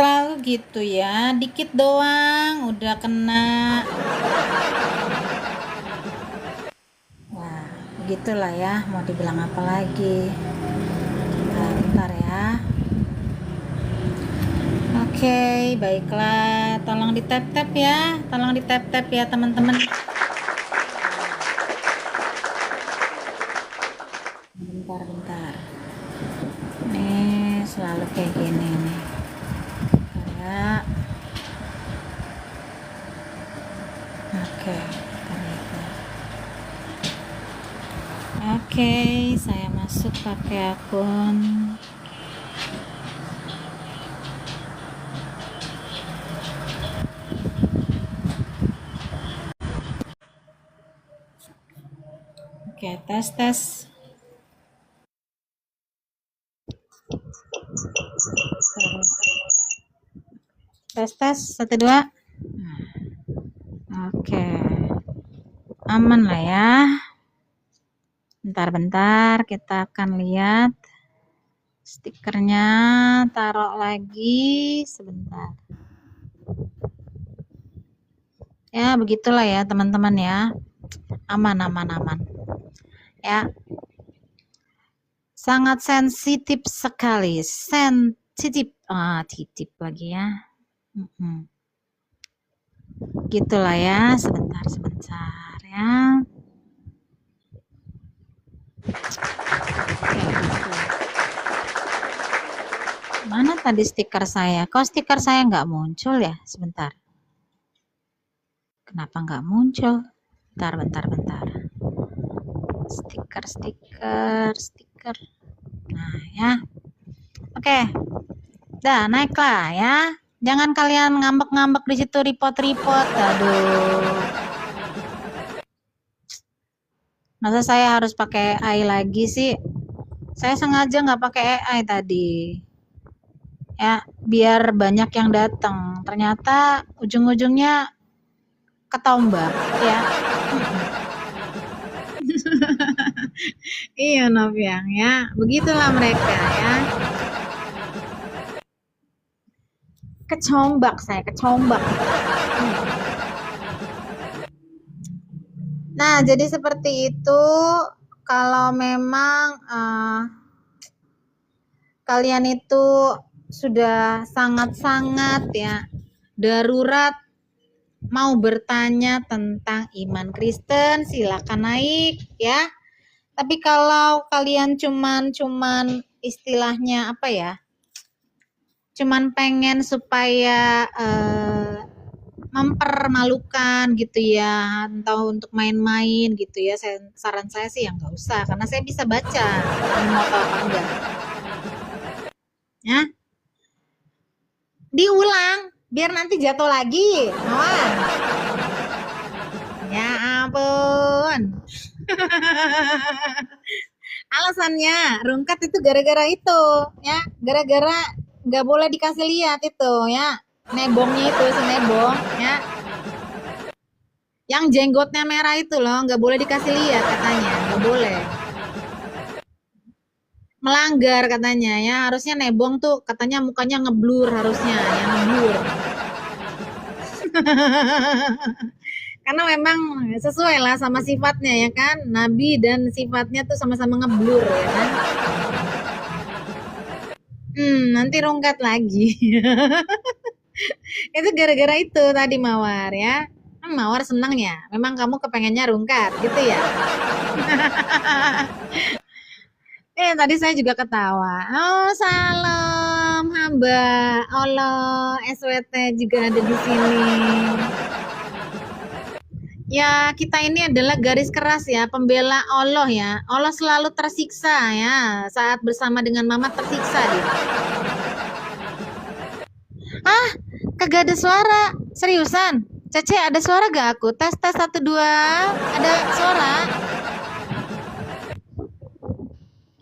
selalu gitu ya, dikit doang udah kena. Wah, begitulah ya, mau dibilang apa lagi. Bentar ya. Oke, baiklah, tolong di tap-tap ya, teman-teman. Bentar. Nih, selalu kayak gini nih. Ya. Oke, Oke, saya masuk pakai akun Oke, tes. Tes 1 2. Oke. Aman lah ya. Bentar kita akan lihat stikernya, taruh lagi sebentar. Ya, begitulah ya teman-teman ya. Aman. Ya. Sangat sensitif sekali. Titip lagi ya. Gitulah ya, sebentar ya. Mana tadi stiker saya? Kok stiker saya nggak muncul ya? Sebentar. Kenapa nggak muncul? Bentar. Stiker. Nah ya. Oke. Dah, naiklah ya. Jangan kalian ngambek-ngambek di situ, report. Aduh. Masa saya harus pakai AI lagi sih? Saya sengaja nggak pakai AI tadi. Ya, biar banyak yang datang. Ternyata ujung-ujungnya ketombak ya. Iya Novyang ya, begitulah mereka ya. Kecombak. Nah, jadi seperti itu. Kalau memang kalian itu sudah sangat-sangat ya darurat mau bertanya tentang iman Kristen, silakan naik ya. Tapi kalau kalian cuman istilahnya apa ya? Cuman pengen supaya mempermalukan gitu ya, atau untuk main-main gitu ya, saran saya sih yang nggak usah, karena saya bisa baca mau tahu apa enggak ya. Diulang biar nanti jatuh lagi Mawar. Ya ampun. Alasannya rungkat itu gara-gara itu ya, gara-gara nggak boleh dikasih lihat itu ya, nebongnya itu si nebong ya, yang jenggotnya merah itu loh, nggak boleh dikasih lihat katanya, nggak boleh, melanggar katanya ya. Harusnya nebong tuh katanya mukanya ngeblur, harusnya yang ngeblur. Karena memang sesuai lah sama sifatnya ya kan, nabi dan sifatnya tuh sama-sama ngeblur ya kan. Nanti rungkat lagi. Itu gara-gara itu tadi Mawar ya. Mawar senang ya, memang kamu kepengennya rungkat gitu ya. Tadi saya juga ketawa. Oh, salam hamba Allah, SWT juga ada di sini. Ya, kita ini adalah garis keras ya, pembela Allah ya. Allah selalu tersiksa ya, saat bersama dengan Mama tersiksa dia. Kagak ada suara. Seriusan? Cece, ada suara gak aku? Tes 1 2. Ada suara?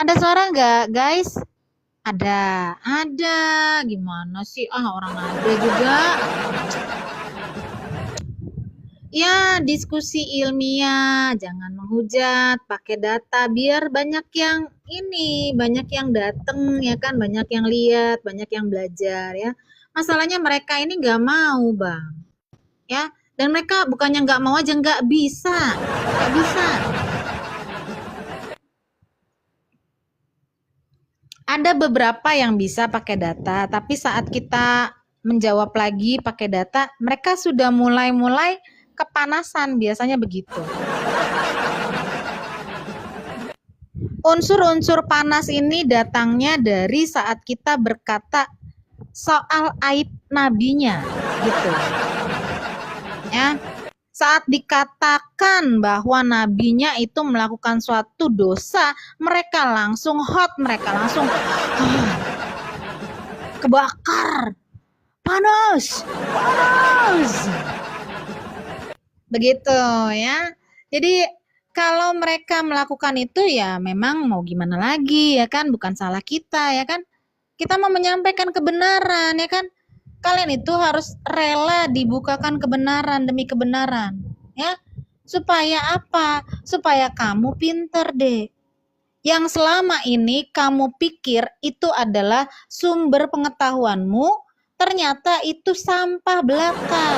Ada suara nggak, guys? Ada. Gimana sih? Orang ada juga. Ya, diskusi ilmiah, jangan menghujat, pakai data biar banyak yang datang ya kan, banyak yang lihat, banyak yang belajar ya. Masalahnya mereka ini nggak mau, Bang. Ya, dan mereka bukannya nggak mau aja, nggak bisa. Nggak bisa. Ada beberapa yang bisa pakai data, tapi saat kita menjawab lagi pakai data, mereka sudah mulai kepanasan, biasanya begitu. Unsur-unsur panas ini datangnya dari saat kita berkata soal aib nabinya, gitu. Ya, saat dikatakan bahwa nabinya itu melakukan suatu dosa, mereka langsung hot, mereka langsung kebakar, panas, panas. Begitu ya. Jadi kalau mereka melakukan itu ya memang mau gimana lagi ya kan, bukan salah kita ya kan. Kita mau menyampaikan kebenaran ya kan. Kalian itu harus rela dibukakan kebenaran demi kebenaran ya. Supaya apa? Supaya kamu pinter deh. Yang selama ini kamu pikir itu adalah sumber pengetahuanmu, ternyata itu sampah belaka.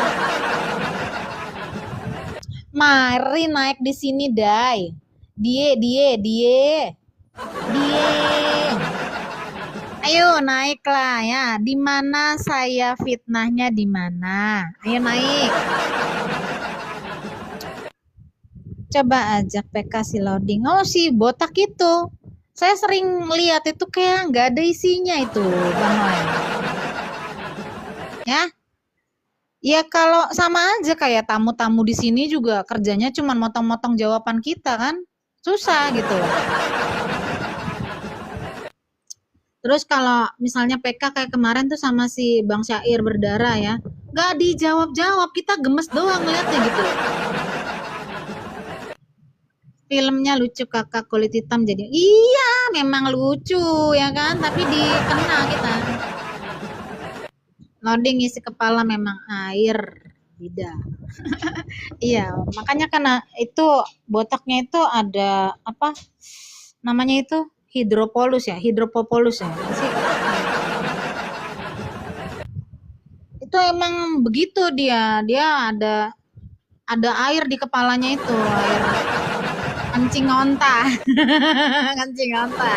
Mari naik di sini, Dai. Die. Ayo naiklah ya. Di mana saya fitnahnya di mana? Ayo naik. Coba ajak PK si loading. Oh, si botak itu. Saya sering lihat itu kayak nggak ada isinya itu, Bang Noel. Ya. Ya kalau sama aja kayak tamu-tamu di sini juga kerjanya cuma motong-motong jawaban kita kan. Susah gitu. Terus kalau misalnya PK kayak kemarin tuh sama si Bang Syair berdarah ya, gak dijawab-jawab, kita gemes doang ngeliatnya gitu. Filmnya lucu kakak kulit hitam jadi, iya memang lucu ya kan, tapi dikena kita. Loading isi kepala memang air, tidak. Iya, makanya karena itu botaknya itu ada apa namanya itu hidropolus ya, hidropopolus ya. Itu emang begitu dia ada air di kepalanya itu, air kencing onta. Kencing onta.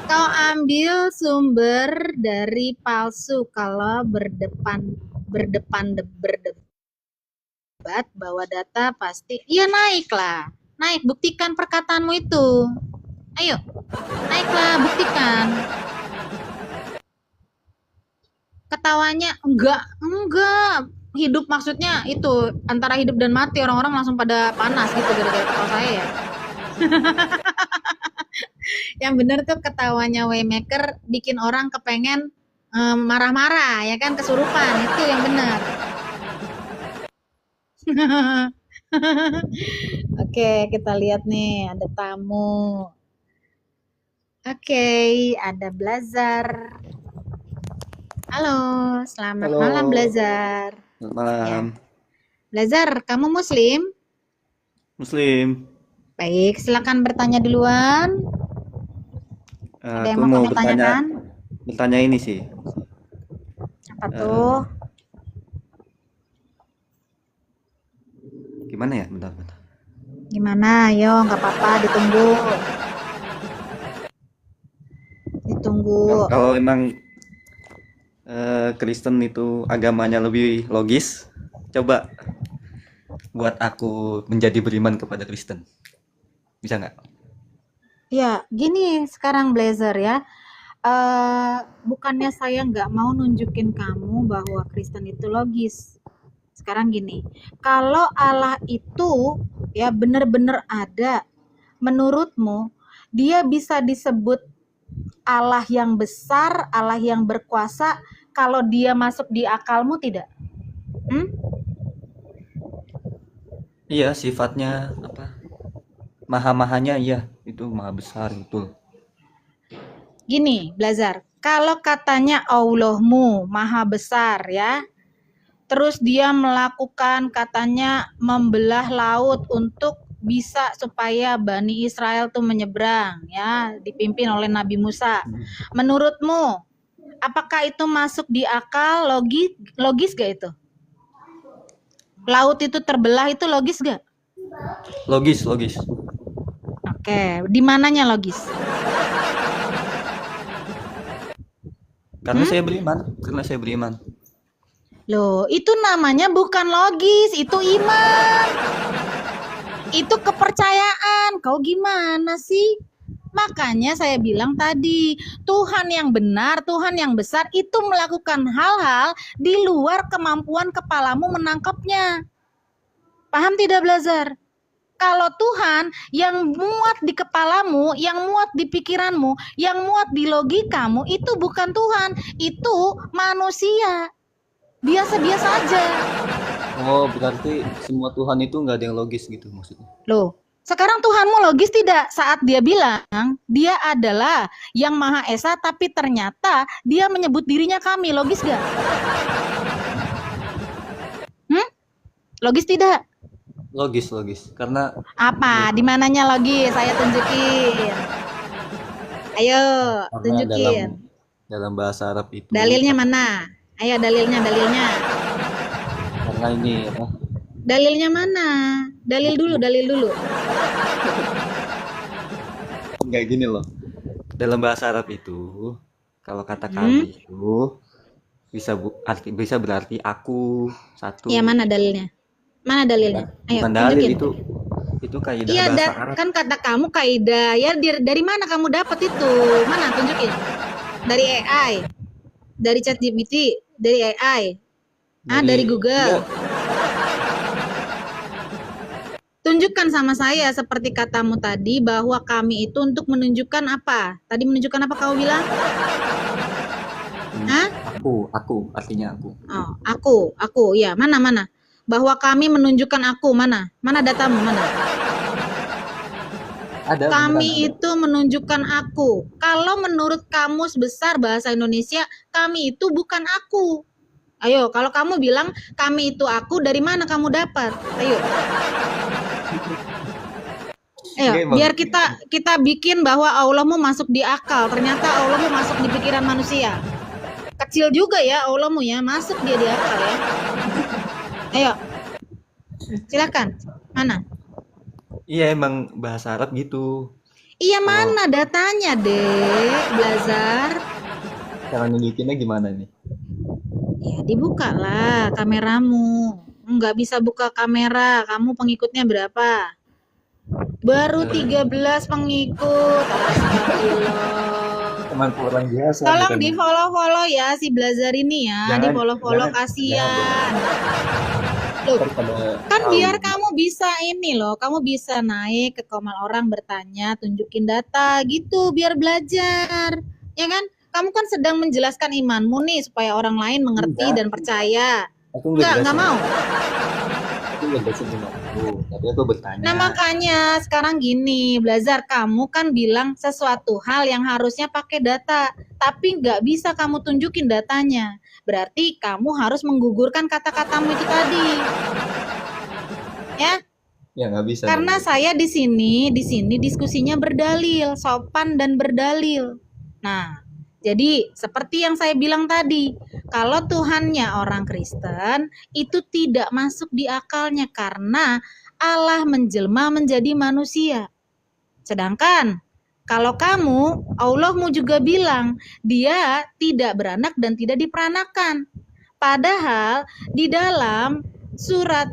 Kau ambil sumber dari palsu kalau berdebat bahwa data pasti iya naiklah. Naik, buktikan perkataanmu itu. Ayo, naiklah, buktikan. Ketawanya enggak. Hidup maksudnya itu antara hidup dan mati, orang-orang langsung pada panas gitu gara-gara ketawa saya ya. Yang bener tuh ketawanya Waymaker bikin orang kepengen marah-marah ya kan, kesurupan, itu yang bener. Oke, kita lihat nih ada tamu. Oke, ada Blazar. Halo, selamat Halo, malam Blazar. selamat malam. Ya. Blazar, kamu Muslim? Muslim. Baik, silakan bertanya duluan. Ada yang Aku mau mau kamu tanyakan? bertanya ini sih. Apa tuh? Gimana ya? Bentar. Gimana? Ayo, nggak apa-apa, ditunggu. Kalau emang Kristen itu agamanya lebih logis, coba buat aku menjadi beriman kepada Kristen. Bisa nggak? Ya, gini sekarang Blazer ya. Bukannya saya nggak mau nunjukin kamu bahwa Kristen itu logis. Sekarang gini, kalau Allah itu ya benar-benar ada, menurutmu dia bisa disebut Allah yang besar, Allah yang berkuasa kalau dia masuk di akalmu tidak? Iya, sifatnya apa? Maha-mahanya iya, itu maha besar betul. Gini, Blazar, kalau katanya Allahmu maha besar ya, terus dia melakukan katanya membelah laut untuk bisa supaya Bani Israel tuh menyeberang ya, dipimpin oleh Nabi Musa. Menurutmu Apakah itu masuk di akal, logis gak itu? Laut itu terbelah itu logis gak? Logis, logis. Oke, di mananya logis? Karena saya beriman, karena saya beriman. Loh, itu namanya bukan logis, itu iman. Itu kepercayaan. Kau gimana sih? Makanya saya bilang tadi, Tuhan yang benar, Tuhan yang besar itu melakukan hal-hal di luar kemampuan kepalamu menangkapnya. Paham tidak, Blazer? Kalau Tuhan yang muat di kepalamu, yang muat di pikiranmu, yang muat di logikamu, itu bukan Tuhan, itu manusia. Biasa-biasa aja. Oh, berarti semua Tuhan itu nggak ada yang logis gitu maksudnya. Loh, sekarang Tuhanmu logis tidak saat dia bilang dia adalah yang Maha Esa, tapi ternyata dia menyebut dirinya kami. Logis gak? Logis tidak? Logis, logis. Karena Apa? Di mananya logis? Saya tunjukin. Ayo, karena tunjukin. dalam bahasa Arab itu Dalilnya mana? Ayo dalilnya. karena ini apa? Dalilnya mana? Dalil dulu. Kayak gini loh. Dalam bahasa Arab itu kalau kata kami itu bisa berarti aku satu. Iya, mana dalilnya? Mana dalilnya? Ayo, Bukan dalil tunjukin. itu kaidah Iya, bahasa Arab. kan kata kamu kaidah. Ya dari mana kamu dapat itu? Mana tunjukin? Dari AI, dari ChatGPT, dari AI, dari Google. Iya, Tunjukkan sama saya seperti katamu tadi bahwa kami itu untuk menunjukkan apa? Tadi menunjukkan apa kamu bilang? Hah? aku artinya aku. Oh, aku. Ya, mana? Bahwa kami menunjukkan aku, mana? Mana datamu, mana? Ada Kami beneran ada. itu menunjukkan aku. Kalau menurut Kamus Besar Bahasa Indonesia, kami itu bukan aku. Ayo, kalau kamu bilang kami itu aku, dari mana kamu dapat? Ayo. Ayo, Emang. biar kita bikin bahwa Allahmu masuk di akal. Ternyata Allahmu masuk di pikiran manusia. Kecil juga ya Allahmu ya, masuk dia di akal ya. Ayo. Silakan. Mana? Iya emang bahasa Arab gitu. Iya, mana datanya, Dek? Blazar. Cara nunjukinnya gimana nih? Ya, dibuka lah kameramu. Nggak bisa buka kamera. Kamu pengikutnya berapa? Baru 13 pengikut. Astagfirullah. Teman orang biasa. Tolong di follow ya si Blazar ini ya. Di follow jangan, kasihan. Loh, kan biar kamu bisa ini loh, kamu bisa naik ke komal orang bertanya, tunjukin data gitu, biar belajar, ya kan? Kamu kan sedang menjelaskan imanmu nih supaya orang lain mengerti dan percaya. Aku Nggak mau. Aku nggak jelasin imanku, tapi aku bertanya. Nah makanya sekarang gini, Blazar, kamu kan bilang sesuatu hal yang harusnya pakai data, tapi nggak bisa kamu tunjukin datanya. Berarti kamu harus menggugurkan kata-katamu itu tadi. Ya? Ya nggak bisa. Karena saya di sini diskusinya berdalil, sopan dan berdalil. Nah, jadi seperti yang saya bilang tadi, kalau Tuhannya orang Kristen itu tidak masuk di akalnya karena Allah menjelma menjadi manusia. Sedangkan kalau kamu, Allahmu juga bilang dia tidak beranak dan tidak diperanakan. Padahal di dalam surat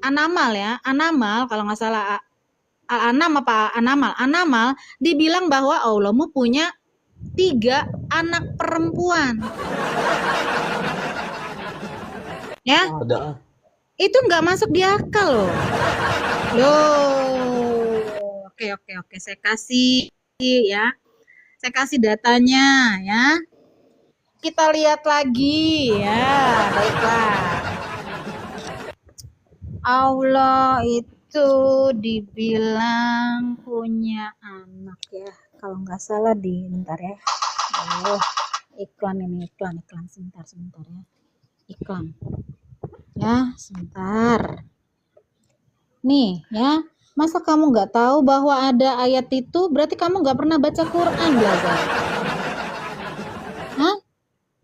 An-Namal kalau nggak salah An-Namal dibilang bahwa Allahmu punya 3 anak perempuan. Ya? Itu nggak masuk di akal loh. Oke, saya kasih ya. Saya kasih datanya ya. Kita lihat lagi ya. Baiklah. Allah itu dibilang punya anak ya. Kalau nggak salah bentar ya. Iklan sebentar ya. Iklan. Ya, sebentar. Nih ya, masa kamu nggak tahu bahwa ada ayat itu? Berarti kamu nggak pernah baca Quran, Blaza.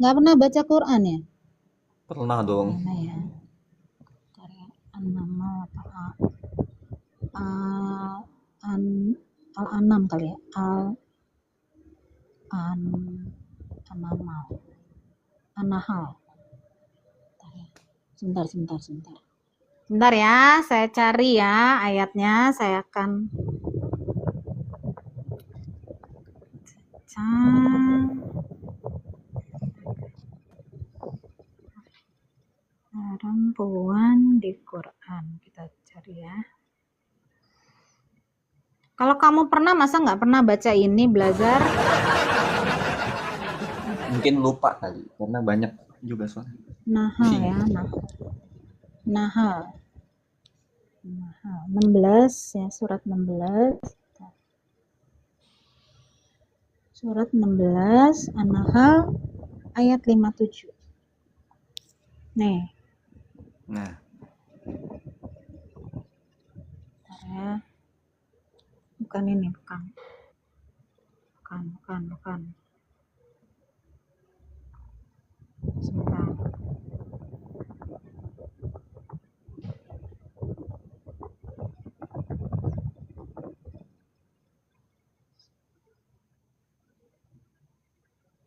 Nggak pernah baca Quran ya? Pernah dong. Mana ya? Karya An-Naml apa an Al-An'am kali ya? An An-Naml. An-Nahl. Sebentar. Sebentar ya, saya cari ya ayatnya, saya akan perempuan di Quran. Kita cari ya. Kalau kamu pernah, masa nggak pernah baca ini, belajar? Mungkin lupa kali, karena banyak juga soalnya. Nahl ya, Nahl 16 ya, surat 16. Surat 16 An-Nahl ayat 57. Nih. Nah. Bentar ya. Bukan ini, bukan. Sebentar.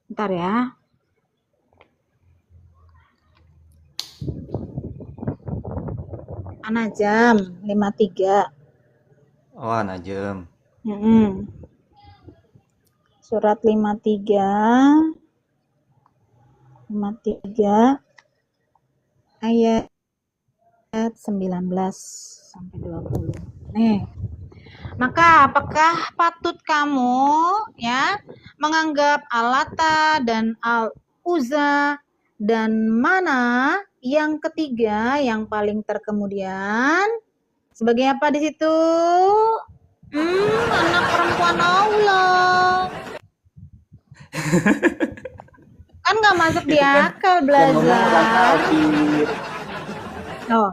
Bentar ya. An-Najm 53. Oh, An-Najm. Surat 53 ayat 19 sampai 20. Nih. Maka apakah patut kamu ya menganggap Al-Lata dan Al-Uzza dan Mana yang ketiga yang paling terkemudian sebagai apa di situ? Anak perempuan Allah. Kan nggak masuk di akal, belajar. Oh,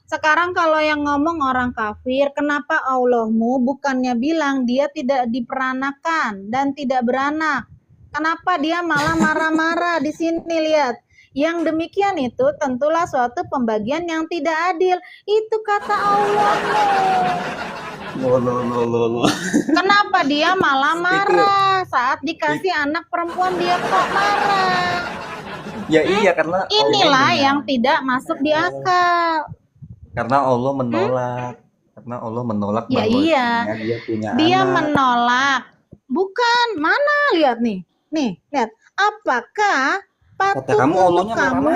sekarang kalau yang ngomong orang kafir, kenapa Allahmu bukannya bilang dia tidak diperanakan dan tidak beranak? Kenapa dia malah marah-marah di sini, lihat. Yang demikian itu tentulah suatu pembagian yang tidak adil. Itu kata Allahmu. Kenapa dia malah marah saat dikasih anak perempuan, dia kok marah? Ya iya, karena inilah yang tidak masuk di akal. Karena Allah menolak ya iya dia punya dia anak. Menolak, bukan, mana, lihat nih lihat, apakah patut untuk kamu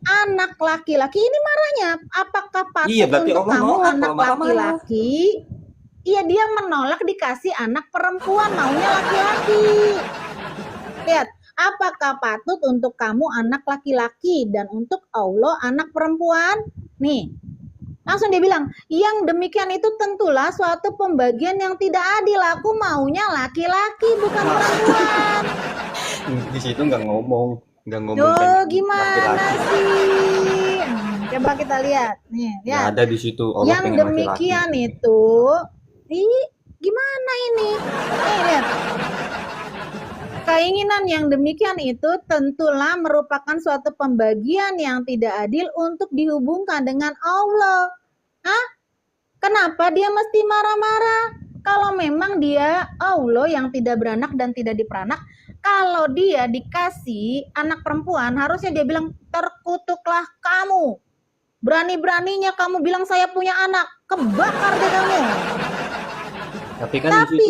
anak laki-laki, ini marahnya, apakah patut untuk kamu anak laki-laki? Iya, dia menolak dikasih anak perempuan, maunya laki-laki. Lihat, apakah patut untuk kamu anak laki-laki dan untuk Allah anak perempuan? Nih, langsung dia bilang, yang demikian itu tentulah suatu pembagian yang tidak adil. Aku maunya laki-laki, bukan perempuan. Di situ nggak ngomong. Gimana sih? Coba kita lihat. Nih, lihat. Ada di situ. Allah yang demikian laki-laki. Itu, gimana ini? Nih, lihat. Keinginan yang demikian itu tentulah merupakan suatu pembagian yang tidak adil untuk dihubungkan dengan Allah. Hah? Kenapa dia mesti marah-marah? Kalau memang dia Allah yang tidak beranak dan tidak diperanak, kalau dia dikasih anak perempuan, harusnya dia bilang, terkutuklah kamu. Berani-beraninya kamu bilang saya punya anak, kebakar deh kamu. Tapi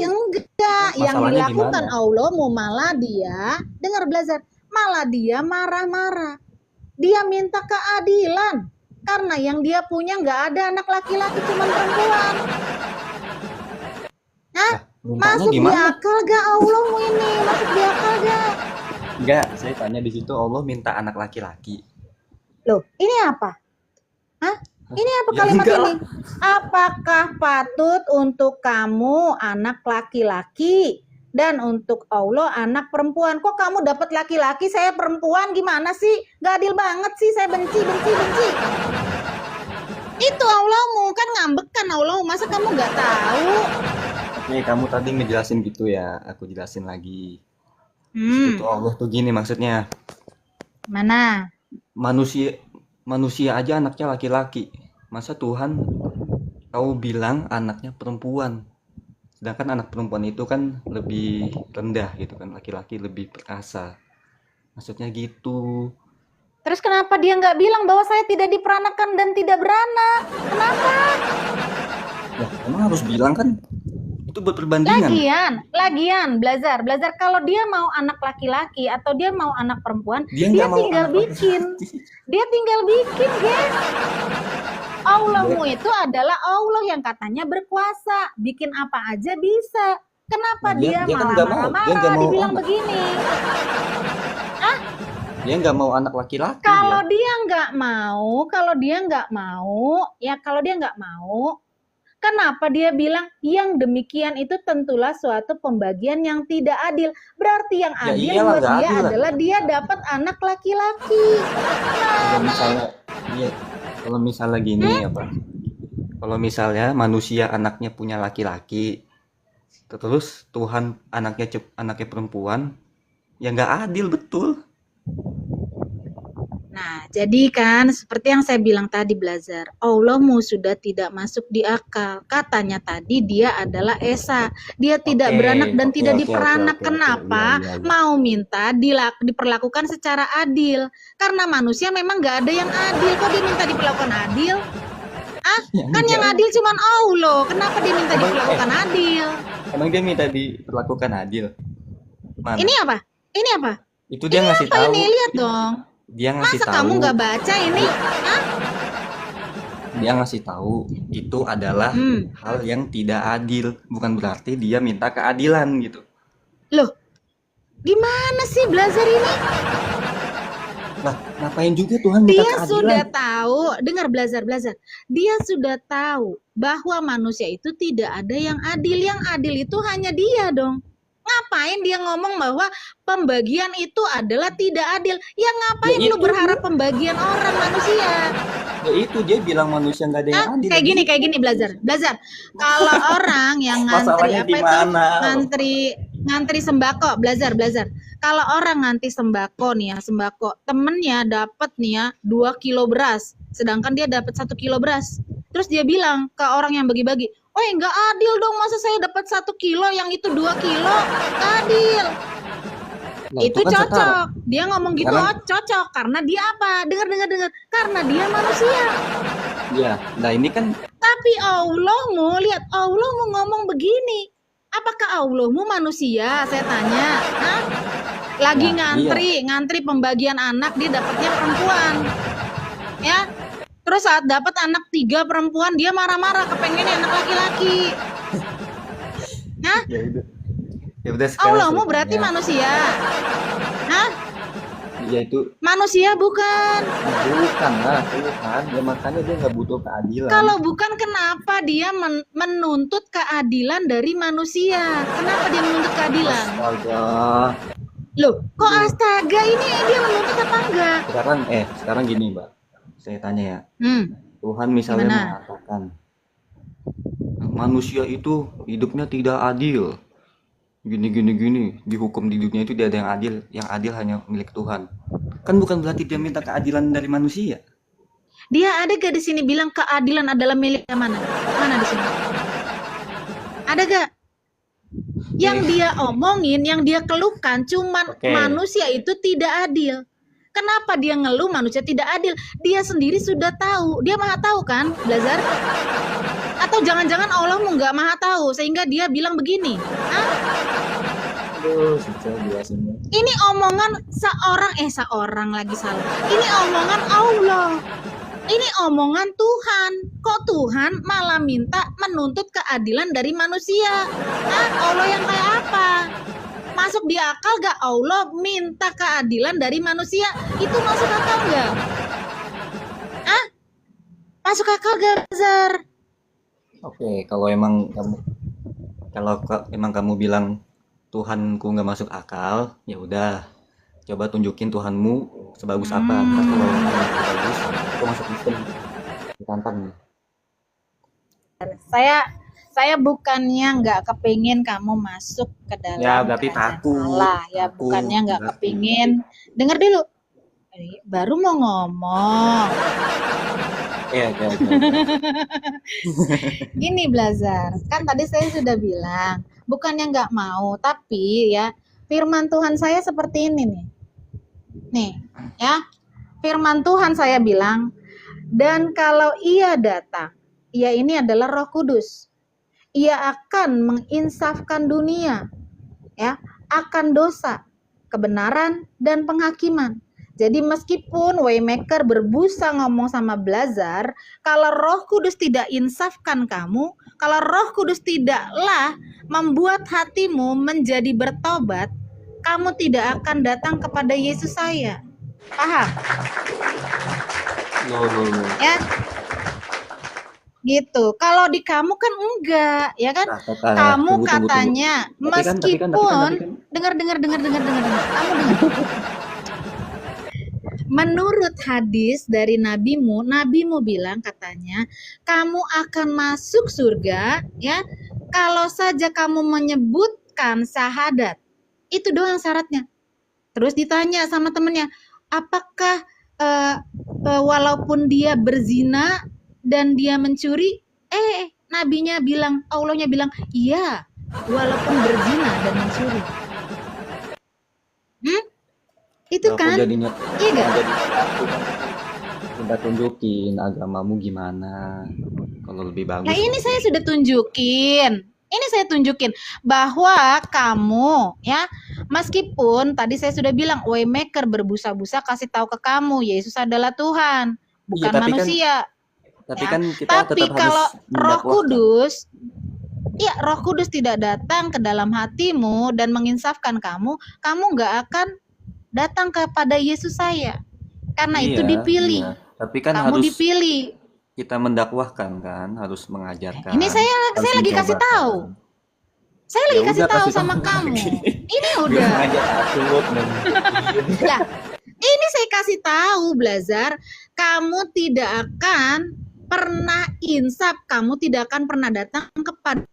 enggak, yang dilakukan Allah mau malah dia, dengar belajar, malah dia marah-marah. Dia minta keadilan, karena yang dia punya nggak ada anak laki-laki, cuma perempuan. Hah? Masuk di akal gak Allahmu ini? Masuk di akal gak? Enggak, saya tanya di situ Allah minta anak laki-laki. Loh, ini apa? Hah? Ini apa kalimat ini? Apakah patut untuk kamu anak laki-laki dan untuk Allah anak perempuan? Kok kamu dapat laki-laki, saya perempuan, gimana sih? Gak adil banget sih, saya benci. Itu Allahmu, kan ngambekan Allahmu, masa kamu gak tahu? Nih, kamu tadi ngejelasin gitu ya, aku jelasin lagi. Hmm, Sekutu Allah tuh gini maksudnya. mana? Manusia manusia aja anaknya laki-laki. Masa Tuhan kau bilang anaknya perempuan? Sedangkan anak perempuan itu kan lebih rendah gitu kan, laki-laki lebih perkasa. Maksudnya gitu. Terus kenapa dia nggak bilang bahwa saya tidak diperanakan dan tidak beranak? Kenapa? Ya, emang harus bilang kan? Itu buat perbandingan. Lagian, Blazar, kalau dia mau anak laki-laki atau dia mau anak perempuan, Dia dia nggak mau tinggal anak bikin. laki-laki. Dia tinggal bikin, guys. Allahmu itu adalah Allah yang katanya berkuasa, bikin apa aja bisa. Kenapa Nah, dia dia dia kan malah nggak mau, dia nggak marah-marah mau dibilang anak. begini? Dia nggak mau anak laki-laki Kalau dia. dia nggak mau, kalau dia nggak mau, kenapa dia bilang yang demikian itu tentulah suatu pembagian yang tidak adil. Berarti yang Ya adil iyalah buat nggak dia adil lah. adalah dia dapat anak laki-laki. Kalau misalnya, iya, kalau misalnya gini apa? Kalau misalnya manusia anaknya punya laki-laki, terus Tuhan anaknya perempuan, ya nggak adil betul. Nah, jadi kan seperti yang saya bilang tadi, Blazar, Allahmu sudah tidak masuk di akal. Katanya tadi dia adalah Esa. Dia tidak Oke, beranak dan oke, tidak oke, oke, diperanak. oke, oke. Kenapa? Iya, iya, iya. Mau minta diperlakukan secara adil. Karena manusia memang nggak ada yang adil. Kok dia minta diperlakukan adil? Ya, Kan yang enggak. adil cuman Allah. Kenapa dia minta Emang, diperlakukan adil? emang dia minta diperlakukan adil? Mana? Ini apa? Ini apa? Itu dia Ini ngasih apa tahu. ini? Lihat dong. Dia ngasih Masa kamu tahu. nggak baca ini? Hah? Dia ngasih tahu itu adalah hal yang tidak adil. Bukan berarti dia minta keadilan gitu. Loh, gimana sih Blazar ini? Nah, ngapain juga Tuhan minta Dia keadilan? sudah tahu, dengar Blazar. Dia sudah tahu bahwa manusia itu tidak ada yang adil. Yang adil itu hanya dia dong. Ngapain dia ngomong bahwa pembagian itu adalah tidak adil? Ya ngapain Ya lu itu. berharap pembagian orang manusia? Ya itu dia bilang manusia nggak ada yang adil. Kayak gini Blazar. Kalau orang yang ngantri Masalahnya apa di itu? mana? Ngantri sembako, Blazar. Kalau orang ngantri sembako nih ya, sembako, temennya dapat nih ya 2 kilo beras, sedangkan dia dapat 1 kilo beras. Terus dia bilang ke orang yang bagi-bagi, "Oh, enggak adil dong, masa saya dapat 1 kilo yang itu 2 kilo? Nggak adil." Nah, Itu kan setara. cocok. Dia ngomong gitu, Sekarang- cocok karena dia apa? Dengar. Karena dia manusia. Ya, nah ini kan Tapi Allahmu, lihat Allahmu ngomong begini. Apakah Allahmu manusia? Saya tanya. Hah? Lagi Nah, ngantri pembagian anak, dia dapatnya perempuan. Ya. Terus saat dapat anak 3 perempuan, dia marah-marah kepengen anak laki-laki. Hah? ya udah. Ya udah sekarang Allahmu saya berarti tanya. manusia. Hah? Ya itu Manusia bukan. bukan lah Tuhan. Ya makanya dia nggak butuh keadilan. Kalau bukan, kenapa dia menuntut keadilan dari manusia? Kenapa dia menuntut keadilan? Astaga. Loh, kok astaga, ini dia menuntut apa enggak? Sekarang gini, Mbak. Saya tanya ya. Tuhan misalnya Gimana? mengatakan manusia itu hidupnya tidak adil. Gini. Dihukum di dunia itu tidak ada yang adil. Yang adil hanya milik Tuhan. Kan bukan berarti dia minta keadilan dari manusia. Dia ada gak di sini bilang keadilan adalah milik yang mana? Mana di sini? Ada gak? Yang dia omongin, yang dia keluhkan cuman Oke. manusia itu tidak adil. Kenapa dia ngeluh manusia tidak adil? Dia sendiri sudah tahu. Dia maha tahu kan, Blazar? Atau jangan-jangan Allahmu nggak maha tahu sehingga dia bilang begini? Hah? Aduh, susah jelasinnya. Ini omongan seorang lagi salah. Ini omongan Allah. Ini omongan Tuhan. Kok Tuhan malah minta menuntut keadilan dari manusia? Hah? Allah yang kayak apa? Masuk di akal gak Allah minta keadilan dari manusia? Itu masuk akal gak? Hah? Masuk akal gak, Zar? Oke, kalau emang kamu bilang Tuhanku nggak masuk akal, ya udah. Coba tunjukin Tuhanmu sebagus apa. Ntar kalau Tuhanku bagus, aku masuk Kristen. Ditantang nih. Saya bukannya nggak kepingin kamu masuk ke Ya dalam berarti kerajaan takut, Allah ya, bukannya nggak berarti. kepingin. Dengar dulu, baru mau ngomong. Iya. Gini Blazar, kan tadi saya sudah bilang, bukannya nggak mau, tapi ya firman Tuhan saya seperti ini nih. Nih, ya. Firman Tuhan saya bilang, dan kalau ia datang, ia ini adalah Roh Kudus. Ia akan menginsafkan dunia, ya, akan dosa, kebenaran, dan penghakiman. Jadi meskipun Waymaker berbusa ngomong sama Blazar, kalau Roh Kudus tidak insafkan kamu, kalau Roh Kudus tidaklah membuat hatimu menjadi bertobat, kamu tidak akan datang kepada Yesus saya. Paham? Loh. Ya. Gitu. Kalau di kamu kan enggak, ya kan? Kamu Tunggu. katanya Tapi meskipun kan. dengar. Kamu dengar. Menurut hadis dari nabimu bilang katanya, kamu akan masuk surga ya kalau saja kamu menyebutkan syahadat. Itu doang syaratnya. Terus ditanya sama temennya, apakah walaupun dia berzina dan dia mencuri, nabinya bilang, Allahnya bilang, iya, walaupun berzina dan mencuri. Itu Nah, kan? Jadinya, iya gak? udah tunjukin agamamu gimana, kalau lebih bagus. Nah ini saya sudah tunjukin. Bahwa kamu ya, meskipun tadi saya sudah bilang Waymaker berbusa-busa kasih tahu ke kamu Yesus adalah Tuhan, bukan manusia. Kan kita tapi tetap kalau harus Roh Kudus, Roh Kudus tidak datang ke dalam hatimu dan menginsafkan kamu nggak akan datang kepada Yesus saya. Karena itu dipilih. Iya. Tapi kan kamu harus dipilih. Kita mendakwahkan kan, harus mengajarkan. Ini saya lagi kasih tahu. Saya lagi kasih tahu sama kamu. Ini udah. Nah, ini saya kasih tahu Blazar, kamu tidak akan pernah insaf, kamu tidak akan pernah datang kepada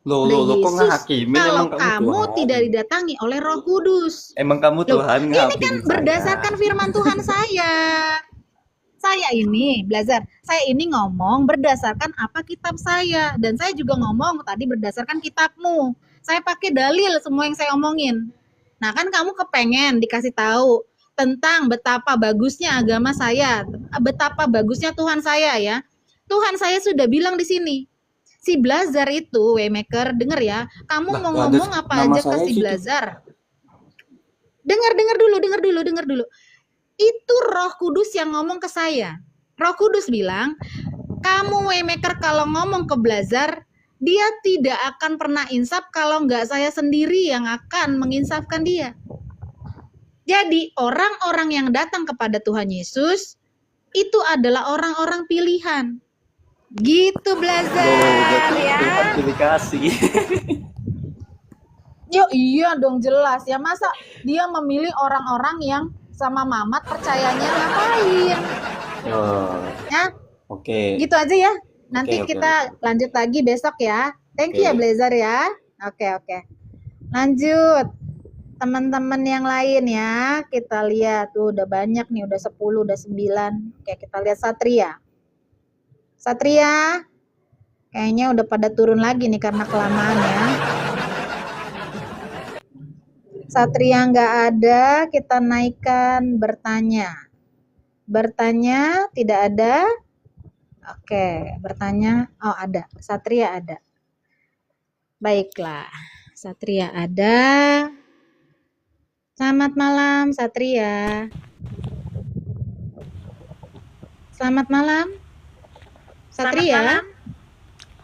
Yesus kalau kamu tidak didatangi oleh Roh Kudus. Emang kamu Tuhan? Ini kan berdasarkan firman Tuhan saya. Saya ini, Blazar, saya ini ngomong berdasarkan apa kitab saya. Dan saya juga ngomong tadi berdasarkan kitabmu. Saya pakai dalil semua yang saya omongin. Nah kan kamu kepengen dikasih tahu tentang betapa bagusnya agama saya, betapa bagusnya Tuhan saya ya. Tuhan saya sudah bilang di sini. Si Blazar itu, Waymaker, denger ya. Kamu mau ngomong apa aja ke si Blazar. Dengar dulu. Itu Roh Kudus yang ngomong ke saya. Roh Kudus bilang, kamu Waymaker kalau ngomong ke Blazar, dia tidak akan pernah insaf kalau nggak saya sendiri yang akan menginsafkan dia. Jadi orang-orang yang datang kepada Tuhan Yesus itu adalah orang-orang pilihan. Gitu Blazar ya. Dikasih. Yo iya dong jelas ya, masa dia memilih orang-orang yang sama Mamat percayanya ngapain? Ya. Oke. Gitu aja ya. Nanti kita lanjut lagi besok ya. Thank you ya Blazar ya. Oke. Lanjut. Teman-teman yang lain ya. Kita lihat tuh udah banyak nih, udah 10, udah 9. Oke, kita lihat Satria. Kayaknya udah pada turun lagi nih karena kelamaan ya. Satria nggak ada, kita naikkan bertanya. Bertanya tidak ada. Oke, bertanya. Oh ada, Satria ada. Baiklah, Satria ada. Selamat malam Satria. Selamat malam Satria.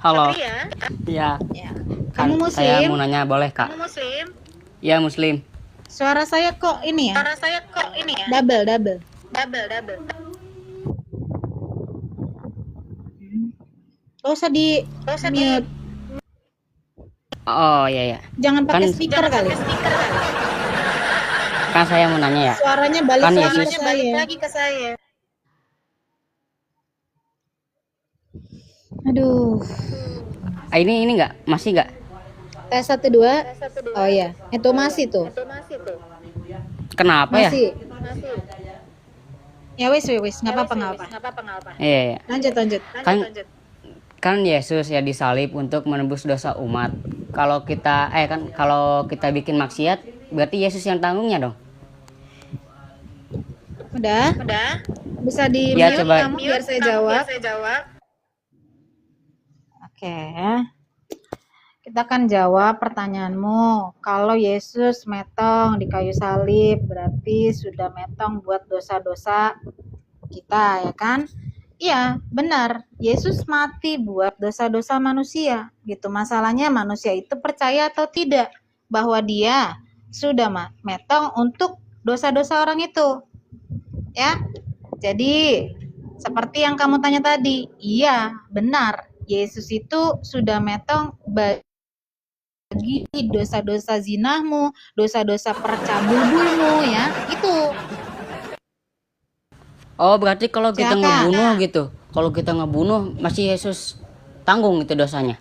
Halo. Satria. Iya. Ya. Kamu Muslim? Saya mau nanya, boleh Kak? Kamu Muslim? Iya Muslim. Suara saya kok ini ya? Double. Gak usah di mute. Oh iya. Jangan pakai speaker kali. Kan saya mau nanya ya. Suaranya balik Kan lagi ke saya. Aduh. Ini nggak? Masih nggak? Tes 1 2. Oh iya, itu masih tuh. Kenapa ya? Masih. Ya wis, nggak apa-apa. Iya, iya. Lanjut. Kan Yesus ya disalib untuk menebus dosa umat. Kalau kita bikin maksiat, berarti Yesus yang tanggungnya dong. Udah? Bisa di Ya, mute coba. kamu biar saya jawab. Oke. Kita akan jawab pertanyaanmu. Kalau Yesus metong di kayu salib, berarti sudah metong buat dosa-dosa kita, ya kan? Iya, benar. Yesus mati buat dosa-dosa manusia. Gitu. Masalahnya manusia itu percaya atau tidak bahwa dia sudah metong untuk dosa-dosa orang itu. Ya. Jadi, seperti yang kamu tanya tadi, iya, benar. Yesus itu sudah metong bagi dosa-dosa zinahmu, dosa-dosa percabulmu, ya. Itu. Oh, berarti kalau kita Silakan. ngebunuh gitu. Kalau kita ngebunuh masih Yesus tanggung itu dosanya.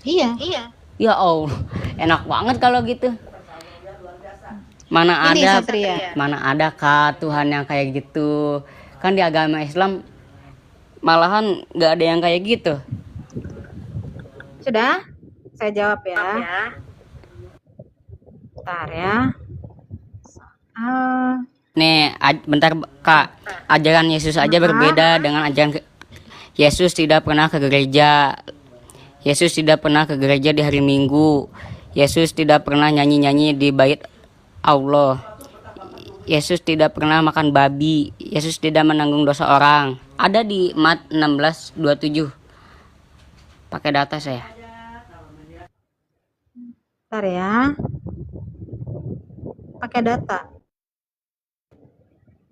Iya. Ya Allah, enak banget kalau gitu. Mana Ini ada Satria. Mana ada Kak Tuhan yang kayak gitu. Kan di agama Islam malahan nggak ada yang kayak gitu. Sudah? Saya jawab ya. Bentar ya. Nih, bentar Kak. Ajaran Yesus aja berbeda dengan ajaran Yesus tidak pernah ke gereja. Yesus tidak pernah ke gereja di hari Minggu. Yesus tidak pernah nyanyi-nyanyi di bait Allah. Yesus tidak pernah makan babi. Yesus tidak menanggung dosa orang. Ada di Mat 16:27. Pakai data saya. Bentar ya. Pakai data.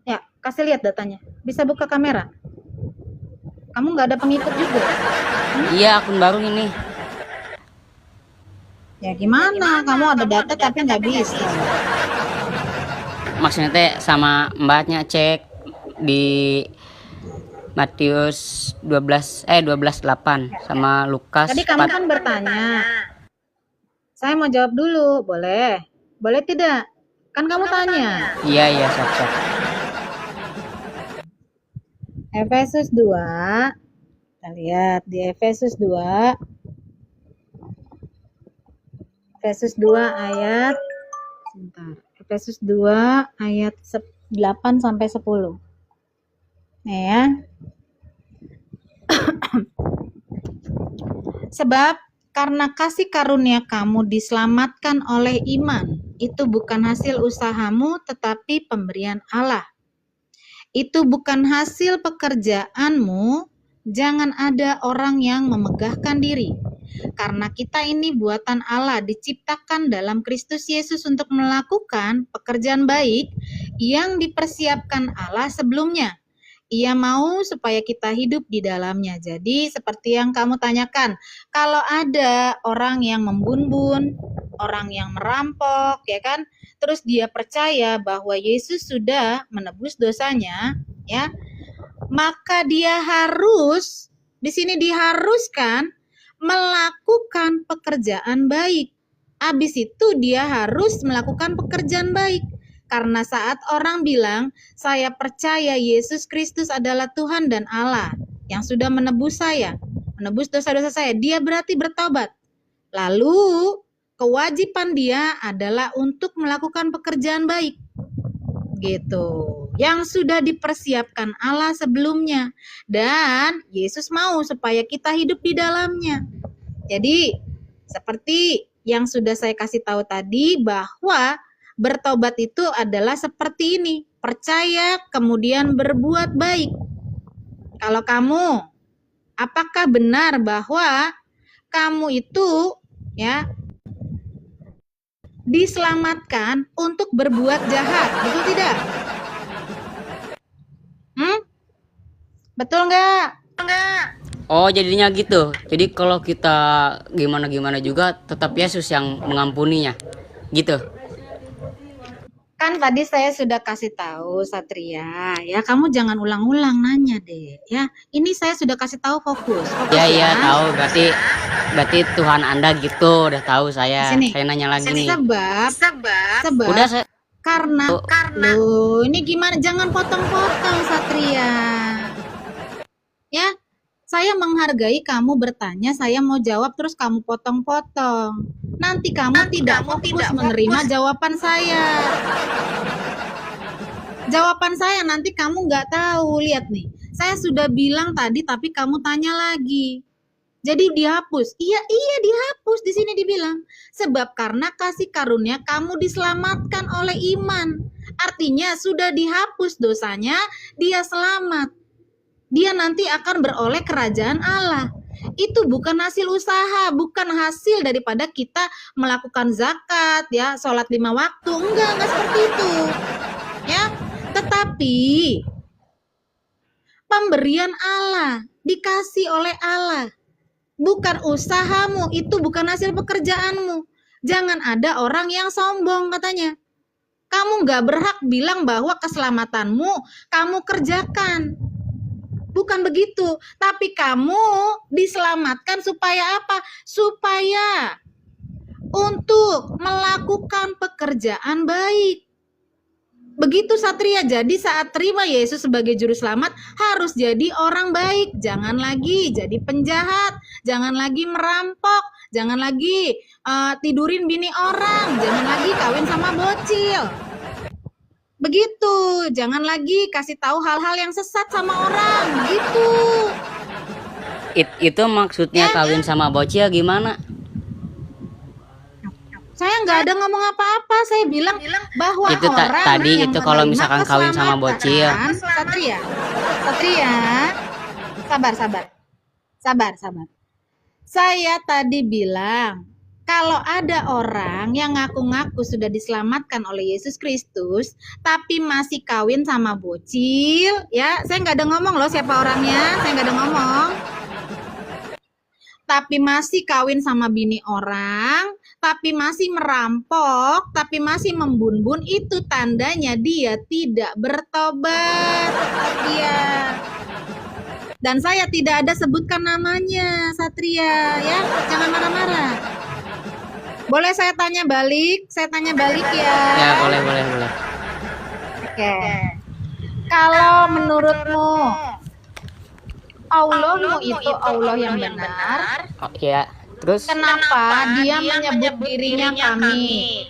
Ya, kasih lihat datanya. Bisa buka kamera. Kamu nggak ada pengikut juga. Iya, akun baru ini. Ya gimana? Kamu ada data tapi nggak bisa. Maksudnya teh sama mbaknya cek di Matius 12:8 sama Lukas Tadi kamu 4. kan bertanya. Saya mau jawab dulu, boleh? Boleh tidak? Kan kamu tanya. Iya, sok. Efesus 2. Kita lihat di Efesus 2. Efesus 2 ayat sebentar. Efesus 2 ayat 8 sampai 10. Nih ya. Sebab karena kasih karunia kamu diselamatkan oleh iman, itu bukan hasil usahamu tetapi pemberian Allah. Itu bukan hasil pekerjaanmu, jangan ada orang yang memegahkan diri. Karena kita ini buatan Allah, diciptakan dalam Kristus Yesus untuk melakukan pekerjaan baik yang dipersiapkan Allah sebelumnya. Ia mau supaya kita hidup di dalamnya. Jadi seperti yang kamu tanyakan, kalau ada orang yang membunbun, orang yang merampok, ya kan? Terus dia percaya bahwa Yesus sudah menebus dosanya, ya. Maka dia harus, di sini diharuskan melakukan pekerjaan baik. Habis itu dia harus melakukan pekerjaan baik. Karena saat orang bilang, saya percaya Yesus Kristus adalah Tuhan dan Allah yang sudah menebus saya, menebus dosa-dosa saya, dia berarti bertobat. Lalu kewajiban dia adalah untuk melakukan pekerjaan baik. Gitu. Yang sudah dipersiapkan Allah sebelumnya. Dan Yesus mau supaya kita hidup di dalamnya. Jadi, seperti yang sudah saya kasih tahu tadi bahwa bertobat itu adalah seperti ini, percaya kemudian berbuat baik. Kalau kamu, apakah benar bahwa kamu itu ya diselamatkan untuk berbuat jahat, betul tidak? Betul nggak? Oh, jadinya gitu. Jadi kalau kita gimana juga tetap Yesus yang mengampuninya. Gitu. Kan Kan tadi saya sudah kasih tahu Satria, ya kamu jangan ulang-ulang nanya deh, ya. Ini saya sudah kasih tahu fokus, fokus Ya iya ya. tahu, berarti Tuhan Anda gitu, udah tahu saya. Sini. Saya nanya lagi nih. Sebab Udah saya karena loh, ini gimana? Jangan potong-potong Satria. Ya, saya menghargai kamu bertanya, saya mau jawab terus kamu potong-potong. Nanti kamu tidak fokus menerima jawaban saya. Jawaban saya nanti kamu nggak tahu. Lihat nih, saya sudah bilang tadi tapi kamu tanya lagi. Jadi dihapus. Iya, dihapus. Di sini dibilang. Sebab karena kasih karunia kamu diselamatkan oleh iman. Artinya sudah dihapus dosanya, dia selamat. Dia nanti akan beroleh kerajaan Allah. Itu bukan hasil usaha, bukan hasil daripada kita melakukan zakat, ya, sholat 5 waktu. Enggak seperti itu. Ya, tetapi pemberian Allah, dikasih oleh Allah. Bukan usahamu, itu bukan hasil pekerjaanmu. Jangan ada orang yang sombong katanya. Kamu nggak berhak bilang bahwa keselamatanmu kamu kerjakan. Bukan begitu. Tapi kamu diselamatkan supaya apa? Supaya untuk melakukan pekerjaan baik. Begitu Satria. Jadi saat terima Yesus sebagai juru selamat harus jadi orang baik. Jangan lagi jadi penjahat, jangan lagi merampok, jangan lagi tidurin bini orang, jangan lagi kawin sama bocil. Begitu, jangan lagi kasih tahu hal-hal yang sesat sama orang. Begitu. itu maksudnya kawin sama bocil gimana? Saya nggak ada ngomong apa-apa. Saya bilang bahwa Itu orang tadi yang itu kalau menerima misalkan kawin sama bocil. Satria, sabar. Saya tadi bilang kalau ada orang yang ngaku-ngaku sudah diselamatkan oleh Yesus Kristus, tapi masih kawin sama bocil, ya, saya nggak ada ngomong loh siapa orangnya, saya nggak ada ngomong. Tapi masih kawin sama bini orang, tapi masih merampok, tapi masih membunbun, itu tandanya dia tidak bertobat, Satria. Dan saya tidak ada sebutkan namanya, Satria, ya, jangan marah-marah. Boleh saya tanya balik? Saya tanya balik ya. Ya boleh. Oke. Kalau menurutmu Allahmu itu Allah yang benar, Oh, ya. Terus kenapa dia menyebut dirinya kami?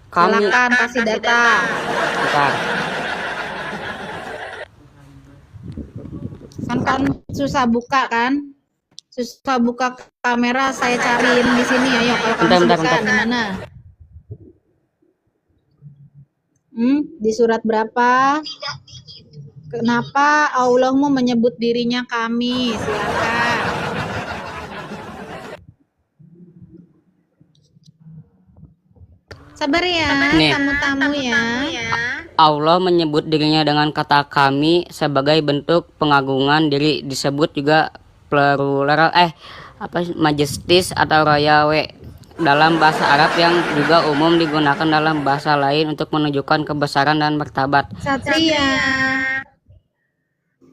kami Silakan kasih data. bentar. Kan susah buka kan? Susah buka kamera, saya cariin di sini. Ayo kalau kamu Bentar. buka di mana? Di surat berapa? Kenapa Allahmu menyebut dirinya kami? Silakan. Sabar ya, Nih. tamu-tamu ya. Allah menyebut dirinya dengan kata kami sebagai bentuk pengagungan diri, disebut juga plural majestis atau royawe dalam bahasa Arab yang juga umum digunakan dalam bahasa lain untuk menunjukkan kebesaran dan martabat. Satria,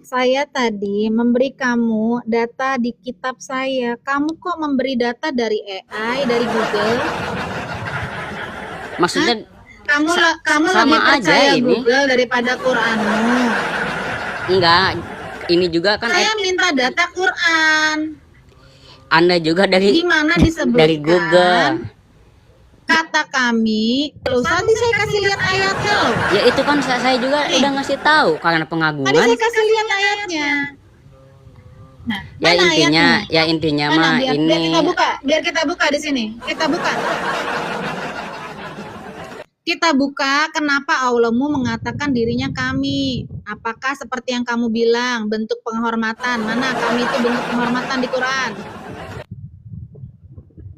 saya tadi memberi kamu data di kitab saya. Kamu kok memberi data dari AI, dari Google? Maksudnya Kamu sama lebih aja percaya ini. Google daripada Quranmu. enggak, ini juga kan Saya minta data Quran. Anda juga dari Gimana disebutkan? dari Google. Kata kami, loh tadi saya kasih lihat ayatnya loh. Ya itu kan saya juga udah ngasih tahu karena pengagungan. Tadi saya kasih lihat ayatnya. Nah, Ya mana intinya, ayatnya? ya intinya Mana? mah Biar ini biar kita buka di sini. Kita buka. Kita buka kenapa Allahmu mengatakan dirinya kami. Apakah seperti yang kamu bilang, bentuk penghormatan? Mana kami itu bentuk penghormatan di Quran?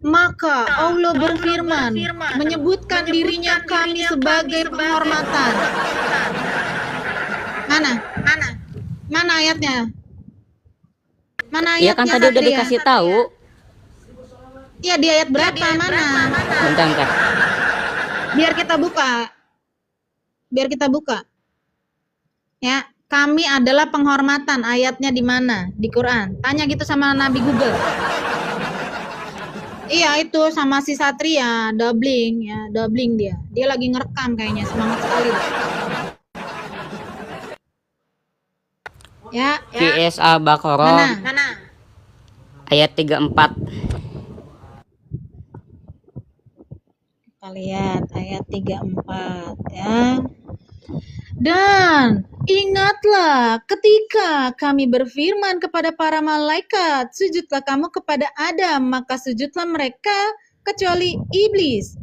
Maka Allah berfirman, menyebutkan dirinya kami sebagai penghormatan. Mana ayatnya? Mana ayatnya? ya kan tadi udah Satria? dikasih tahu. Ya di ayat berapa? Mana? Bentar. Biar kita buka. Biar kita buka. Ya, kami adalah penghormatan. Ayatnya di mana? Di Quran. Tanya gitu sama Nabi Google. Iya, itu sama si Satria, doubling ya, doubling dia. Dia lagi ngerekam kayaknya, semangat sekali. Ya, QS Al-Baqarah mana? ayat 34. Kita lihat ayat 34 ya. Dan ingatlah ketika kami berfirman kepada para malaikat, sujudlah kamu kepada Adam, maka sujudlah mereka kecuali iblis.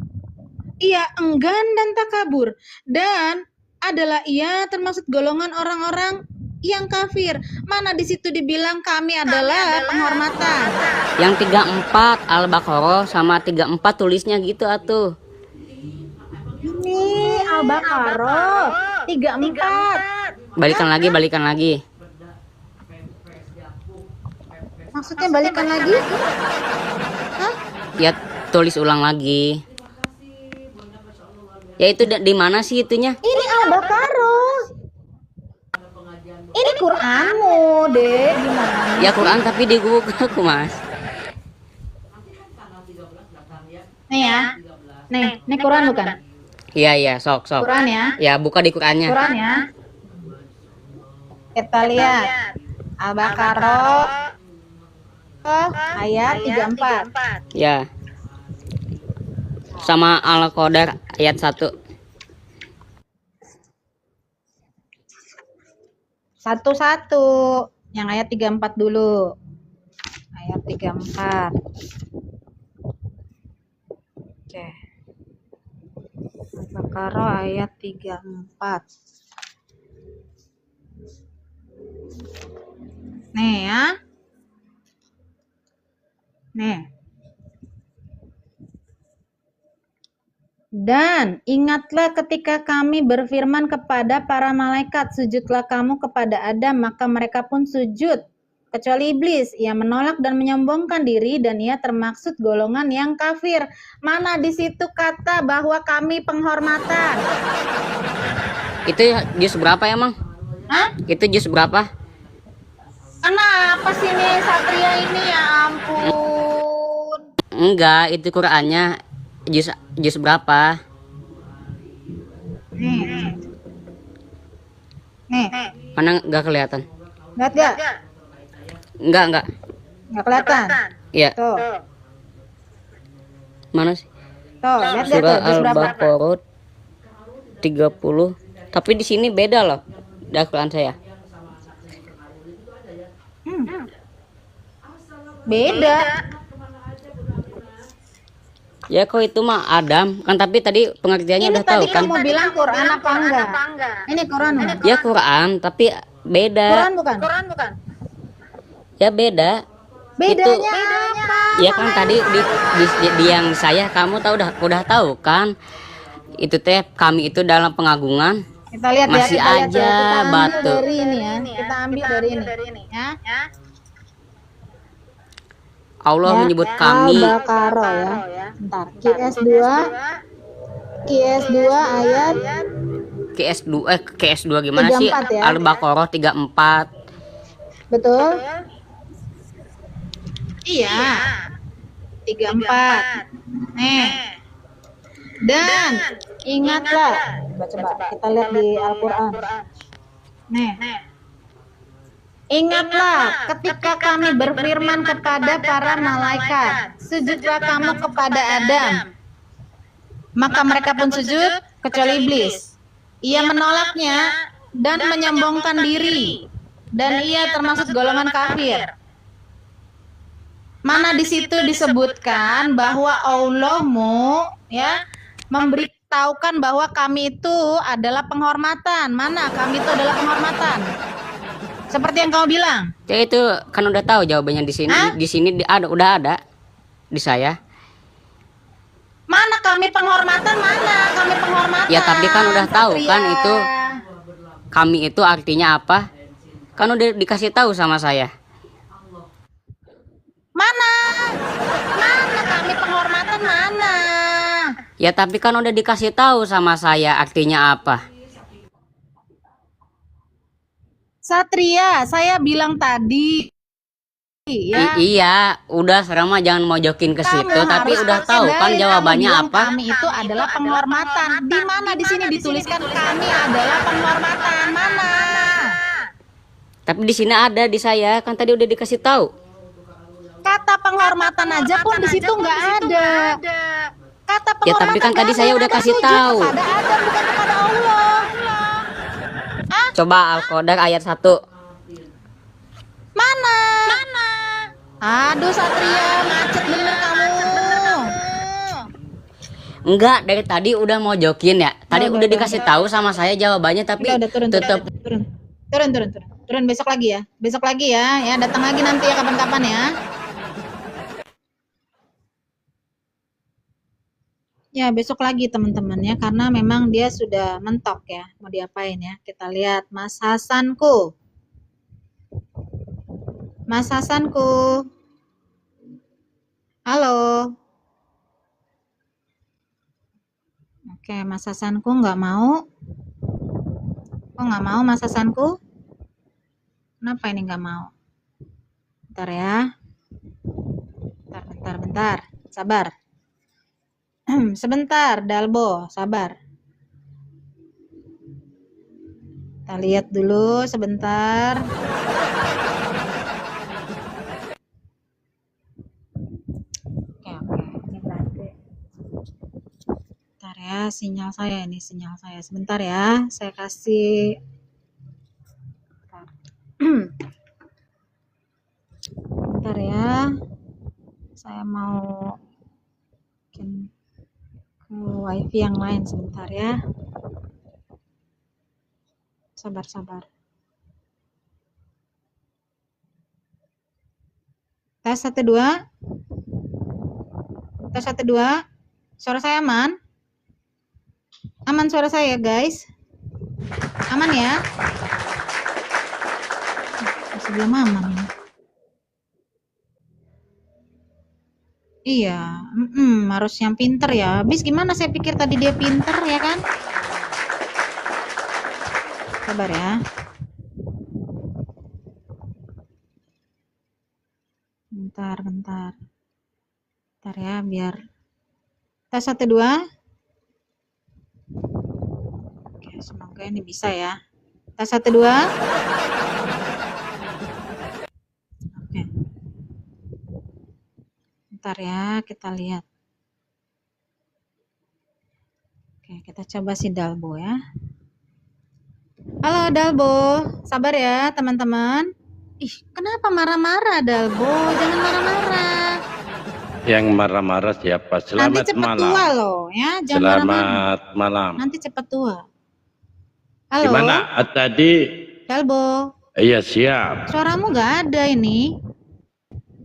Ia enggan dan takabur, dan adalah ia termasuk golongan orang-orang yang kafir. Mana di situ dibilang kami adalah penghormatan? Yang 34 Al-Baqarah sama 34 tulisnya gitu atuh. Ini Al-Baqarah 34. Balikan lagi. Maksudnya balikan lagi? Hah? Ya tulis ulang lagi. Ya itu di mana sih itunya? Ini Al-Baqarah. Ini Quranmu, Dek. Gimana? Ya Quran tapi di Google aku, Mas. Nih ya. Nih Quran bukan? Iya, sok. Quran ya. Ya buka di Qurannya. Quran ya. Kita lihat Al-Baqarah ayat 34. Ya. Sama Al-Qadar ayat 1. Satu-satu. Yang ayat 34 dulu. Ayat 34. Oke. Al-Baqarah ayat 34. Nih ya. Nih. Dan ingatlah ketika kami berfirman kepada para malaikat, sujudlah kamu kepada Adam, maka mereka pun sujud. Kecuali iblis, ia menolak dan menyombongkan diri, dan ia termaksud golongan yang kafir. Mana di situ kata bahwa kami penghormatan? Itu juz berapa ya, Mang? Hah? Itu juz berapa? Kenapa sih nih Satria ini, ya ampun. Enggak, itu Qurannya juz berapa? Nih. Mana enggak kelihatan? Lihat gak? Enggak. Nggak kelihatan. Iya. Tuh, Mana sih? lihat gak Surah tuh? Juz berapa? Al-Baqarah 30. Tapi di sini beda loh. Dari Quran saya. Beda. Ya kok itu mah Adam kan, tapi tadi pengertiannya Ini udah tahu tadi kan. kamu bilang Quran apa enggak? Ini Quran bukan? Ya Quran tapi beda. Quran bukan? Ya beda. Bedanya apa? Ya kan tadi di yang saya kamu tahu udah tahu kan. Itu teh kami itu dalam pengagungan. Kita lihat Masih ya, kita lihat aja ya. Kita ambil batu. dari ini ya. Kita ambil dari ini. Ya. Allah Ya, menyebut kami. Al-Baqarah ya. Bentar. QS2 ayat KS2 gimana sih? 34 ya. Al-Baqarah 34. betul? Iya. 34. Nih. Dan ingatlah. Coba kita lihat di Al-Qur'an. Nih. Ingatlah ketika kami berfirman kepada para malaikat, sujudlah kamu kepada Adam. Maka mereka pun sujud kecuali iblis. Ia menolaknya dan menyombongkan diri, dan ia termasuk golongan kafir. Mana di situ disebutkan bahwa Allahmu ya memberitahukan bahwa kami itu adalah penghormatan. Mana kami itu adalah penghormatan? Seperti yang kamu bilang. Ya itu kan udah tahu jawabannya di sini. Hah? Di sini udah ada di saya. Mana kami penghormatan? Mana kami penghormatan? Ya tapi kan udah tahu Satria. kan itu kami itu artinya apa? Kan udah dikasih tahu sama saya. Mana? Mana kami penghormatan mana? Ya tapi kan udah dikasih tahu sama saya artinya apa. Satria, saya bilang tadi ya. Iya, udah sekarang mah jangan mojokin ke situ, Kamu tapi harus udah pakai tahu kan dalil. jawabannya Kamu bilang apa? kami itu adalah penghormatan. Di mana di sini dituliskan kami adalah penghormatan? Mana? Tapi di sini ada di saya, kan tadi udah dikasih tahu. Kata penghormatan aja pun di situ nggak ada. Kata Ya penghormatan tapi kan tadi nggak saya ada. udah Ada kasih sujud tahu. kepada Adam bukan kepada Allah. Coba Al-Qadar ayat 1. Mana? Aduh Satria, macet bener kamu. Enggak, dari tadi udah mojokin ya. Tadi udah dikasih tahu sama saya jawabannya, tapi Udah turun, tetap turun besok lagi ya. Besok lagi ya, datang lagi nanti ya kapan-kapan ya. Ya, besok lagi teman-teman ya, karena memang dia sudah mentok ya. Mau diapain ya? Kita lihat Mas Hasanku. Mas Hasanku. Halo. Oke, Mas Hasanku nggak mau. Kok nggak mau Mas Hasanku? Kenapa ini nggak mau? Bentar ya. Bentar. Sabar. Sebentar, Dalbo, sabar. Kita lihat dulu sebentar. Oke. Ini berarti. Bentar ya, sinyal saya. Sebentar ya, saya kasih. Bentar ya. Saya mau bikin ke wifi yang lain sebentar ya. Sabar. Tes 1 2. Tes 1 2. Suara saya aman? Aman suara saya, guys? Aman ya? Masih belum aman ini. Iya, harus yang pinter ya. Habis gimana saya pikir tadi dia pinter ya kan? Sabar ya. Bentar. Bentar ya, biar. Tes 1 2. Oke, semoga ini bisa ya. Tes 1 2. Oke. Bentar ya, kita lihat. Oke, kita coba si Dalbo ya. Halo Dalbo, sabar ya teman-teman. Ih, kenapa marah-marah Dalbo? Jangan marah-marah. Yang marah-marah siapa? Nanti Selamat cepet malam. tua loh ya, jangan marah-marah. Selamat malam. Nanti cepet tua. Halo. Gimana tadi? Dalbo. Iya siap. Suaramu nggak ada ini.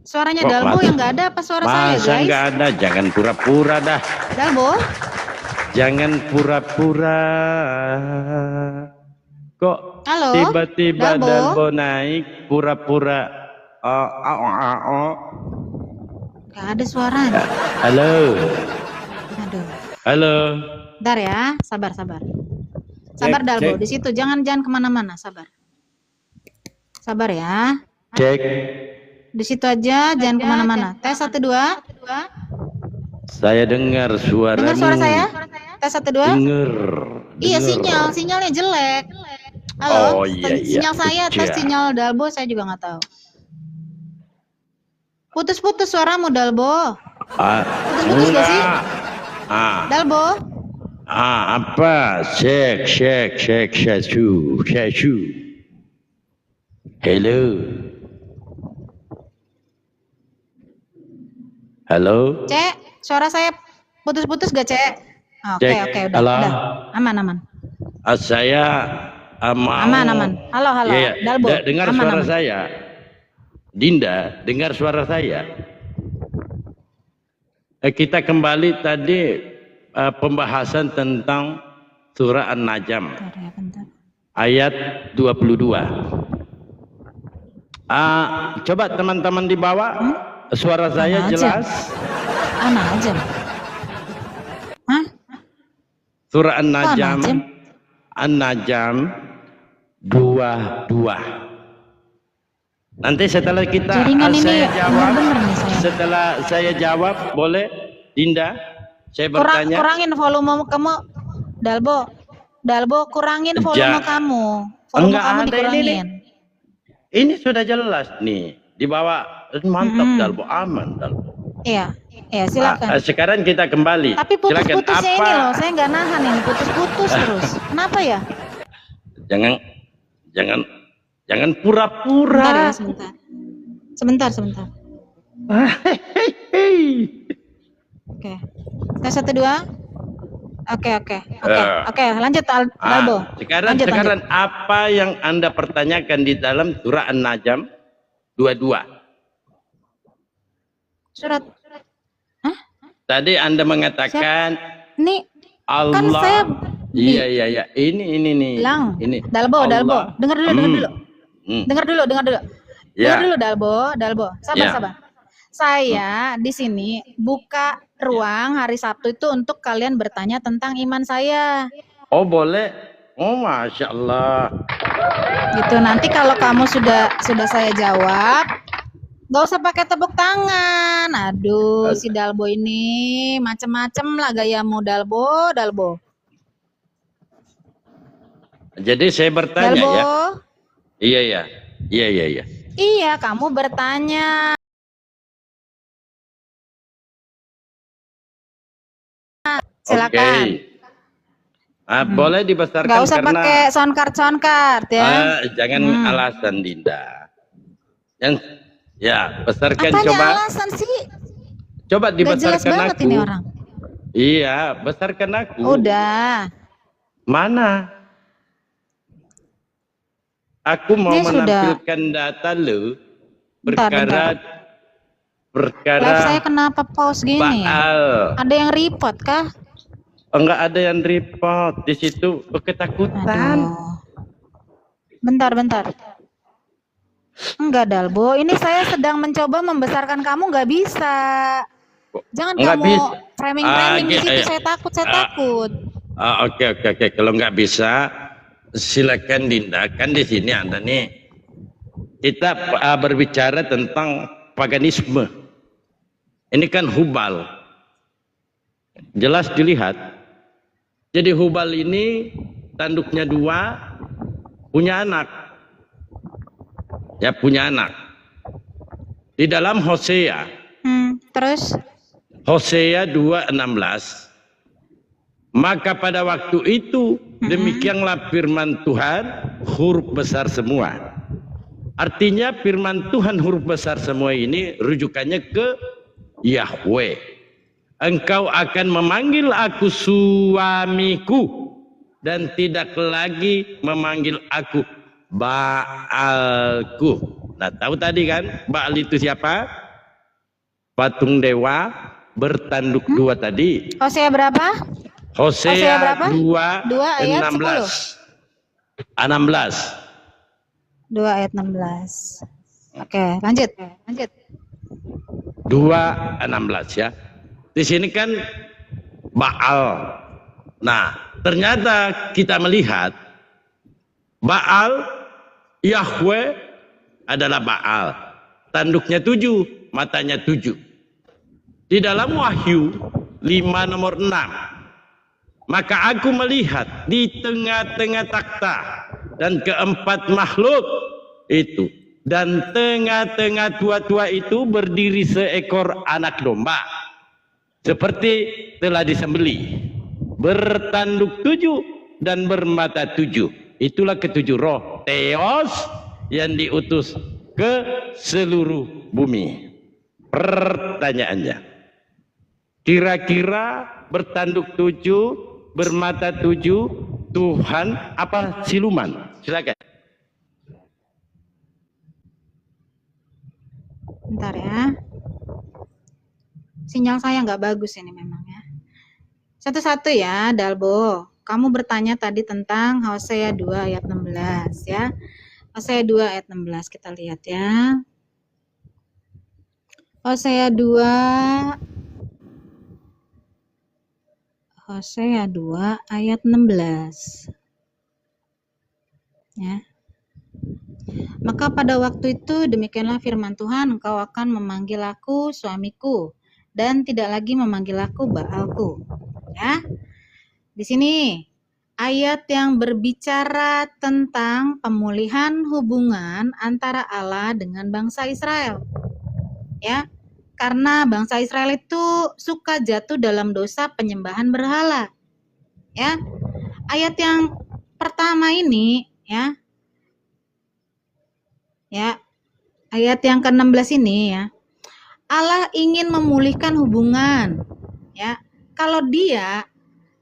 Suaranya Kok Dalbo yang nggak ada apa suara saya Masa guys? nggak ada? Jangan pura-pura dah. Dalbo. Jangan pura-pura. Kok Halo. tiba-tiba Dalbo. Dalbo naik pura-pura? Nggak ada suaranya. Halo. Aduh. Halo. Bentar ya, sabar. Sabar Cek, Dalbo, cek. di situ jangan kemana-mana, sabar. Sabar ya. Cek. Di situ aja, jangan kemana-mana. Tes 1 2. Saya dengar suaramu. Dengar suara saya? Tes 1 2. Dengar. Iya, dengar. sinyalnya jelek. Halo, Oh, iya. sinyal saya atau Iya. sinyal Dalbo saya juga nggak tahu. Putus-putus suaramu Dalbo. Putus-putus nggak sih? Dalbo. Apa? Cek. Halo. Cek, suara saya putus-putus gak, Cek? Oke, Cek. udah. Halo. Aman. Saya mau. Aman. Halo. Iya, Dalbo. dengar aman, suara aman. saya. Dinda, dengar suara saya. Kita kembali tadi pembahasan tentang surah An-Najm Bentar. ayat 22. Coba teman-teman di bawah suara saya An-Najm. jelas. An-Najm. Hah? Surah An-Najm? An-Najm 22. Nanti setelah Jaringan ini saya jawab, bener nih saya. setelah saya jawab, boleh Dinda? Saya bertanya. Kurangin volume kamu, Dalbo. Dalbo, kurangin volume kamu. Volume Enggak kamu ada dikurangin. Ini sudah jelas nih. Dibawa mantap Dalbo, aman Dalbo. Iya, iya silakan. Sekarang kita kembali. Tapi Silakan. putus-putusnya ini loh, saya nggak nahan ini, putus-putus terus. Kenapa ya? Jangan pura-pura. Sebentar ya, sebentar. Oke. Tes 1 2. Oke, lanjut Dalbo. Sekarang apa yang Anda pertanyakan di dalam surah An-Najm 22? Surat. Hah? Tadi Anda mengatakan Ini Allah. kan saya Iya. Ini nih. bilang. Ini. Dalbo. Allah. Dengar dulu. Dengar dulu. Ya. Dengar dulu Dalbo. Sabar. Saya di sini buka ruang hari Sabtu itu untuk kalian bertanya tentang iman saya. Oh, boleh. Oh, Masya Allah. Gitu. Nanti kalau kamu sudah saya jawab, nggak usah pakai tepuk tangan. Aduh, si Dalbo ini macem-macem lah gayamu, Dalbo. Jadi saya bertanya Dalbo. ya. Iya. Iya, kamu bertanya. Silakan. Boleh dibesarkan Nggak usah karena pakai soundcard ya. jangan alasan Dinda. Besarkan. Apanya Coba alasan sih? Coba Nggak jelas dibesarkan banget aku. ini orang. Iya, besarkan aku. Udah. Mana? Aku mau Ini menampilkan data lu perkara Live saya kenapa pause gini ya? Baal. Ada yang report kah? Enggak ada yang report di situ, ketakutan. Aduh. Bentar. Enggak, Dalbo. Ini saya sedang mencoba membesarkan kamu, nggak bisa. Jangan Nggak kamu bisa. framing di situ. Saya takut. Oke. Kalau nggak bisa, silakan Dinda. Kan di sini ada nih. Kita berbicara tentang paganisme. Ini kan Hubal. Jelas dilihat. Jadi Hubal ini tanduknya 2, punya anak. Ya, punya anak. Di dalam Hosea. Terus? Hosea 2:16. Maka pada waktu itu demikianlah firman Tuhan, huruf besar semua. Artinya firman Tuhan huruf besar semua ini rujukannya ke Yahweh. Engkau akan memanggil aku suamiku dan tidak lagi memanggil aku Baalku. Nah, tahu tadi kan Baal itu siapa? Patung dewa bertanduk 2 tadi. Hosea berapa? Hosea 2 ayat 2:16. 2 ayat 16. Oke, lanjut. 2:16 ya. Di sini kan Baal. Nah, ternyata kita melihat Baal, Yahweh adalah Baal. Tanduknya 7, matanya 7. Di dalam Wahyu 5 nomor 6. Maka aku melihat di tengah-tengah takhta dan keempat makhluk itu, dan tengah-tengah tua-tua itu berdiri seekor anak domba seperti telah disembelih, bertanduk 7 dan bermata 7. Itulah ketujuh roh Theos yang diutus ke seluruh bumi. Pertanyaannya, kira-kira bertanduk 7, bermata 7, Tuhan apa siluman? Silakan. Bentar ya. Sinyal saya nggak bagus ini memang ya. Satu-satu ya, Dalbo. Kamu bertanya tadi tentang Hosea 2 ayat 16 ya. Hosea 2 ayat 16 kita lihat ya. Hosea 2 ayat 16. Ya. Maka pada waktu itu demikianlah firman Tuhan, engkau akan memanggil aku suamiku dan tidak lagi memanggil aku Baalku. Ya. Di sini ayat yang berbicara tentang pemulihan hubungan antara Allah dengan bangsa Israel. Ya. Karena bangsa Israel itu suka jatuh dalam dosa penyembahan berhala. Ya. Ayat yang pertama ini ya. Ya, ayat yang ke-16 ini ya. Allah ingin memulihkan hubungan. Ya. Kalau dia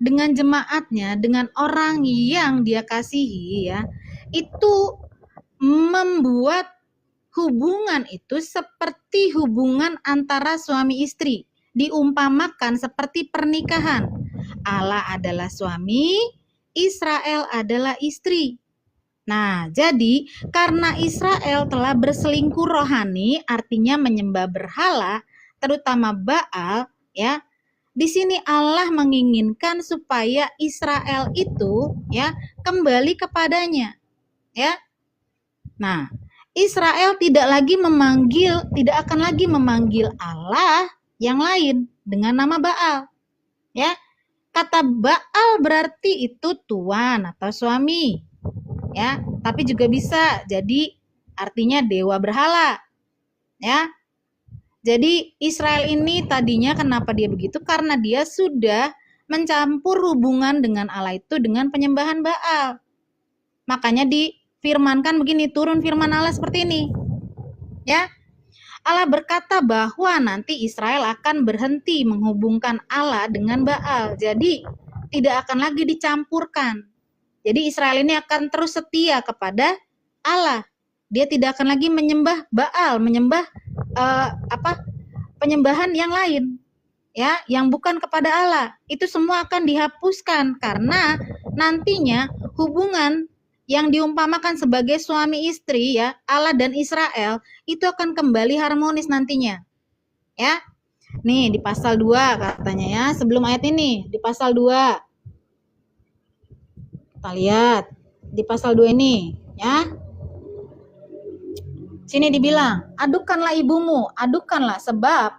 dengan jemaatnya, dengan orang yang dia kasihi ya, itu membuat hubungan itu seperti hubungan antara suami istri, diumpamakan seperti pernikahan. Allah adalah suami, Israel adalah istri. Nah, jadi karena Israel telah berselingkuh rohani, artinya menyembah berhala, terutama Baal, ya. Di sini Allah menginginkan supaya Israel itu ya kembali kepadanya, ya. Nah, Israel tidak akan lagi memanggil Allah yang lain dengan nama Baal, ya. Kata Baal berarti itu tuan atau suami. Ya, tapi juga bisa jadi artinya dewa berhala. Ya. Jadi Israel ini tadinya kenapa dia begitu? Karena dia sudah mencampur hubungan dengan Allah itu dengan penyembahan Baal. Makanya difirmankan begini, turun firman Allah seperti ini. Ya. Allah berkata bahwa nanti Israel akan berhenti menghubungkan Allah dengan Baal. Jadi tidak akan lagi dicampurkan. Jadi Israel ini akan terus setia kepada Allah. Dia tidak akan lagi menyembah Baal, menyembah penyembahan yang lain, ya, yang bukan kepada Allah. Itu semua akan dihapuskan karena nantinya hubungan yang diumpamakan sebagai suami istri ya, Allah dan Israel itu akan kembali harmonis nantinya. Ya. Nih di pasal 2 katanya ya, sebelum ayat ini di pasal 2. Kita lihat di pasal 2 ini ya. Sini dibilang, adukanlah ibumu, adukanlah sebab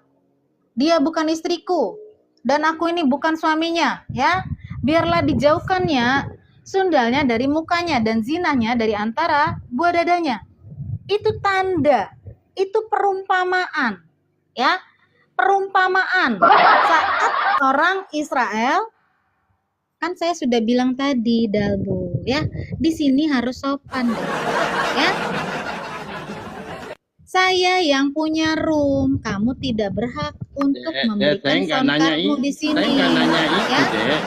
dia bukan istriku dan aku ini bukan suaminya, ya. Biarlah dijauhkannya sundalnya dari mukanya dan zinahnya dari antara buah dadanya. Itu tanda, itu perumpamaan, ya. Perumpamaan saat orang Israel, kan saya sudah bilang tadi Dalbo ya, di sini harus sopan deh, ya. Saya yang punya room, kamu tidak berhak untuk memberikan soundcardmu di sini. Saya nggak nanya itu, ya.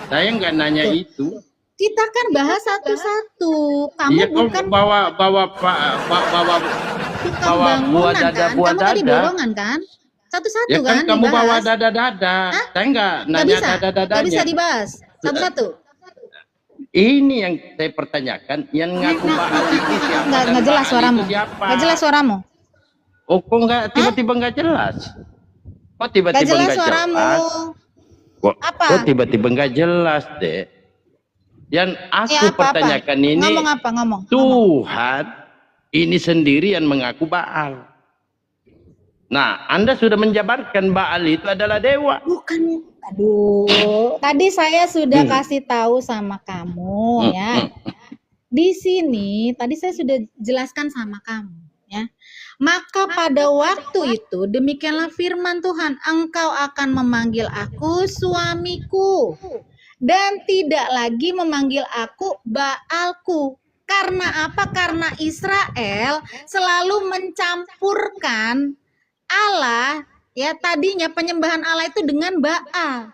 Saya nggak nanya itu. Kita kan bahas satu-satu. Kamu Iya, bukan bawa buah dada, kan? Kamu tadi borongan kan? Satu-satu Ya kan, kan kamu dibahas. bawa dada-dada. Saya nggak nanya dada-dadanya. Nggak bisa dibahas satu-satu. Ini yang saya pertanyakan, yang ngaku Baal itu siapa? Nggak jelas suaramu. Nggak jelas suaramu. Oh, kok nggak tiba-tiba nggak jelas? Kok tiba-tiba Nggak jelas nggak suaramu. jelas? Apa? Kok tiba-tiba nggak jelas, Dek? Yang aku Ya, apa-apa. pertanyakan ini, Ngomong apa? Ngomong. Tuhan ini sendiri yang mengaku Baal. Nah, Anda sudah menjabarkan Baal itu adalah dewa. Bukan. Aduh, tadi saya sudah kasih tahu sama kamu ya. Di sini tadi saya sudah jelaskan sama kamu ya. Maka pada waktu itu demikianlah firman Tuhan, engkau akan memanggil aku suamiku dan tidak lagi memanggil aku Baalku. Karena apa? Karena Israel selalu mencampurkan Allah, ya, tadinya penyembahan Allah itu dengan Baal.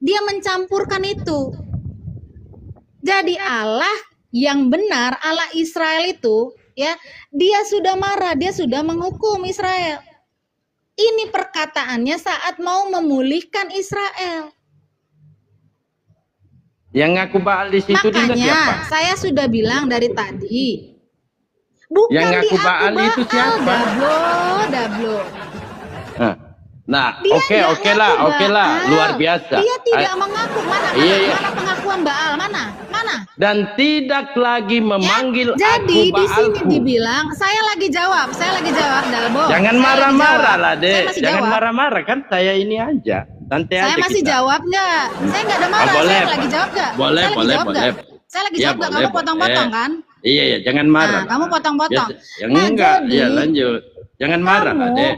Dia mencampurkan itu. Jadi Allah yang benar, Allah Israel itu, ya, dia sudah marah, dia sudah menghukum Israel. Ini perkataannya saat mau memulihkan Israel. Yang ngaku Baal di situ juga siapa? Makanya saya sudah bilang dari tadi. Bukan Yang ngaku di aku Baal itu siapa? Dablo. Hah. Nah, Dia oke nggak oke ngaku lah, Baal. luar biasa. Dia tidak mengaku. Mana, Iya, iya. mana pengakuan Baal? Mana? Mana? Dan tidak lagi memanggil Ya, jadi aku di sini Baalku. dibilang, saya lagi jawab, Dalbo. Jangan Saya lagi marah-marah jawab. lah, Saya Dek. masih Jangan jawab. marah-marah, kan saya ini aja. Santai Saya aja masih kita. jawab nggak? Saya nggak ada marah. boleh. Saya lagi jawab nggak? Boleh, Saya lagi boleh, jawab nggak? boleh. Saya lagi Iya, jawab nggak? boleh, Kamu potong-potong boleh. kan? Iya, iya, jangan marah. Nah, kamu potong-potong. Ya Nah, enggak, jadi, ya lanjut. Jangan marah lah, Dek.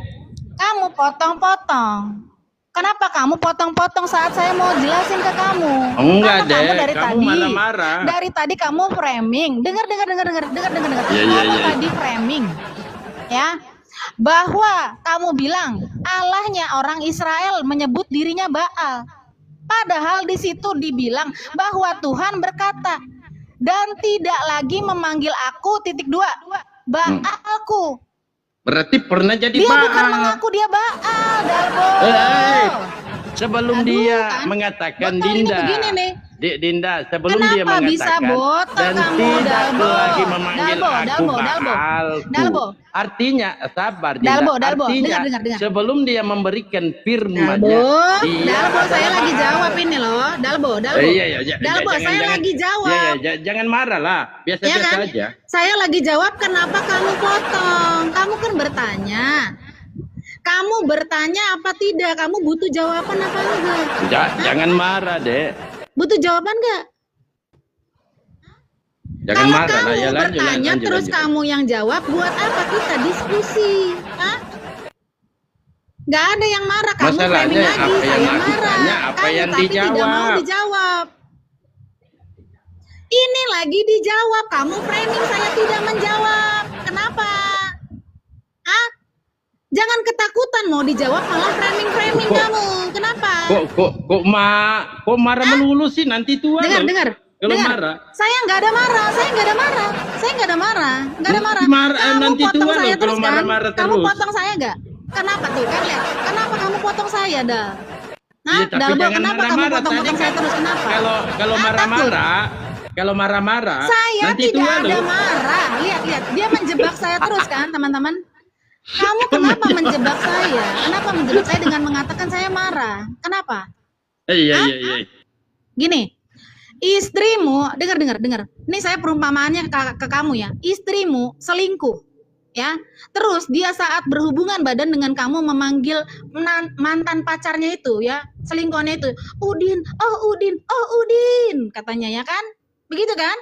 Kamu potong-potong. Kenapa kamu potong-potong saat saya mau jelasin ke kamu? Enggak, Karena kamu Dek. dari Kamu tadi marah-marah. Dari tadi kamu framing. Dengar. Iya, iya, Kamu iya. tadi framing. Ya. Bahwa kamu bilang Allahnya orang Israel menyebut dirinya Baal. Padahal di situ dibilang bahwa Tuhan berkata, dan tidak lagi memanggil aku Baalku. Berarti pernah jadi Dia Baal. bukan mengaku dia Baal, Dalbo. Sebelum Aduh, dia kan. mengatakan Botol ini Dinda. begini nih. Dinda, sebelum Kenapa dia mengatakan bisa botol dan kamu, tidak Dalbo? lagi memanggil Dalbo, aku Dalbo. Baalku. Dalbo. Artinya, sabar Dinda. Dalbo. Artinya, Dengar. sebelum dia memberikan firman-Nya, Dalbo, saya lagi jawab ini loh. Dalbo. Iya, Dalbo, saya lagi jawab. Iya, jangan marah lah. Ya Biasa-biasa kan? aja. Saya lagi jawab kenapa kamu potong. Kamu kan bertanya. Kamu bertanya apa tidak? Kamu butuh jawaban apa enggak? Jangan marah, Dek. Butuh jawaban enggak? Jangan Kalau marah lah. kamu Ya, bertanya lanjut, terus lanjut. kamu yang jawab, buat apa kita diskusi? Hah? Nggak ada yang marah, kamu Masalahnya framing lagi, apa yang saya aku marah. tanya, apa Kamu yang tapi tidak mau dijawab? dijawab. Ini lagi dijawab, kamu framing, saya tidak menjawab. Kenapa? Hah? Jangan ketakutan mau dijawab malah framing kamu. Kenapa? Kok marah melulu sih, nanti tua loh. Dengar. Kalau marah. Saya nggak ada marah. Kamu Nanti potong tua saya loh kalau terus kan? marah-marah Kamu terus. potong saya nggak? Kenapa tuh kan lihat? Kenapa kamu potong saya dah? Nah, Iya, tapi Dalbo, jangan kenapa kamu marah-marah. potong-potong Tadi saya kan terus? Kenapa? Kalau marah-marah, Saya nanti tidak tua ada loh. marah. Lihat, dia menjebak saya terus kan, teman-teman? Kamu kenapa menjebak saya? Kenapa menjebak saya dengan mengatakan saya marah? Kenapa? Iya. Gini, istrimu, dengar. Ini saya perumpamaannya ke kamu ya. Istrimu selingkuh, ya. Terus dia saat berhubungan badan dengan kamu memanggil mantan pacarnya itu, ya, selingkuhannya itu, Udin, katanya ya kan? Begitu kan?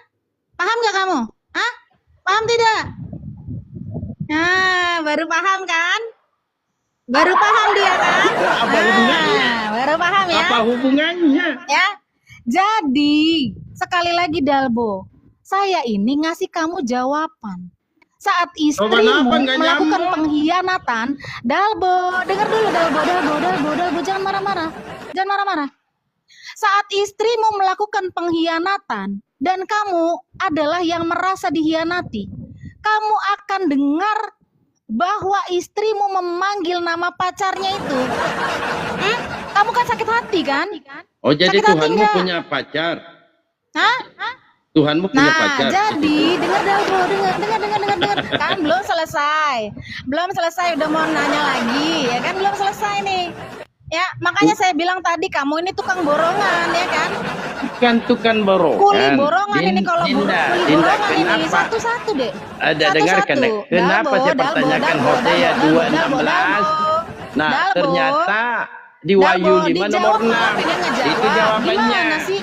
Paham nggak kamu? Hah? Paham tidak? Nah, baru paham kan? Baru paham dia kan? Apa hubungannya? Baru paham ya? Apa hubungannya? Ya. Jadi, sekali lagi Dalbo, saya ini ngasih kamu jawaban. Saat istrimu kenapa nggak melakukan nyambung? pengkhianatan, Dalbo, dengar dulu Dalbo, jangan marah-marah. Saat istrimu melakukan pengkhianatan dan kamu adalah yang merasa dikhianati, kamu akan dengar bahwa istrimu memanggil nama pacarnya itu. Kamu kan sakit hati kan? Oh, jadi Sakit hati Tuhanmu nggak? punya pacar. Hah? Tuhanmu punya Nah, pacar. jadi dengar Dalbo, dengar. Kan belum selesai, udah mau nanya lagi, ya kan belum selesai nih. Ya, makanya saya bilang tadi kamu ini tukang borongan, ya kan? Bukan tukang borongan. Kuli borongan ini kalau Dinda, kuli borongan ini kenapa? satu-satu deh. Ada dengarkan, Dek. Kenapa saya pertanyakan Hosea 2:16? Nah, Dalbo. ternyata di Wahyu 5 nomor 6. Itu jawabannya. Gimana sih?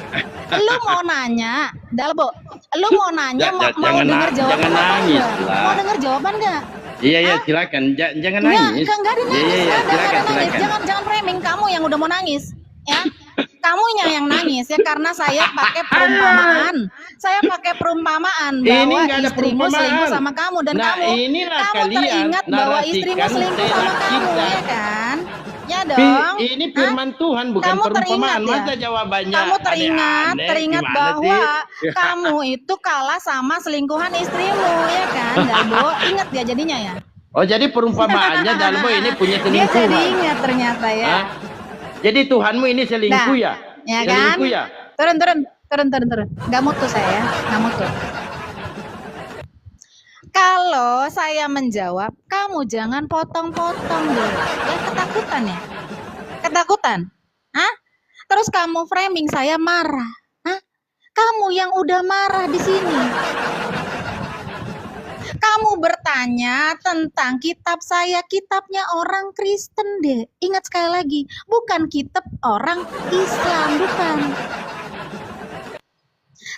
Lu mau nanya, Dalbo. Lu mau nanya, mau Jangan dengar jawaban jangan apa nangis enggak? lah. Mau dengar jawaban enggak? Iya, silakan. Jangan nangis. Enggak ada nangis. Iya, Nggak ada nangis. silakan. Jangan framing kamu yang udah mau nangis, ya. Kamunya yang nangis ya karena saya pakai perumpamaan. Saya pakai perumpamaan Ini bahwa nggak ada istrimu perumpamaan. selingkuh sama kamu dan Nah, inilah kamu kalian teringat bahwa istrimu narasikan selingkuh sama tela kamu, kita. ya kan? Ya dong. Ini firman Tuhan, bukan Kamu perumpamaan. teringat ya? Masa jawabannya Kamu teringat aneh-aneh, gimana bahwa sih? kamu itu kalah sama selingkuhan istrimu, ya kan, Dalbo? Ingat ya jadinya ya. Oh, jadi perumpamaannya Dalbo ini punya Dia jadi selingkuhan. ingat ternyata ya. Hah? Jadi Tuhanmu ini selingkuh ya? Ya kan? Selingkuh ya? Turun. Gak mutu saya ya, gak mutu. Kalau saya menjawab, kamu jangan potong-potong deh. Ya ketakutan ya? Ketakutan? Hah? Terus kamu framing saya marah. Hah? Kamu yang udah marah di sini. Kamu bertanya tentang kitab saya, kitabnya orang Kristen deh. Ingat sekali lagi, bukan kitab orang Islam, bukan.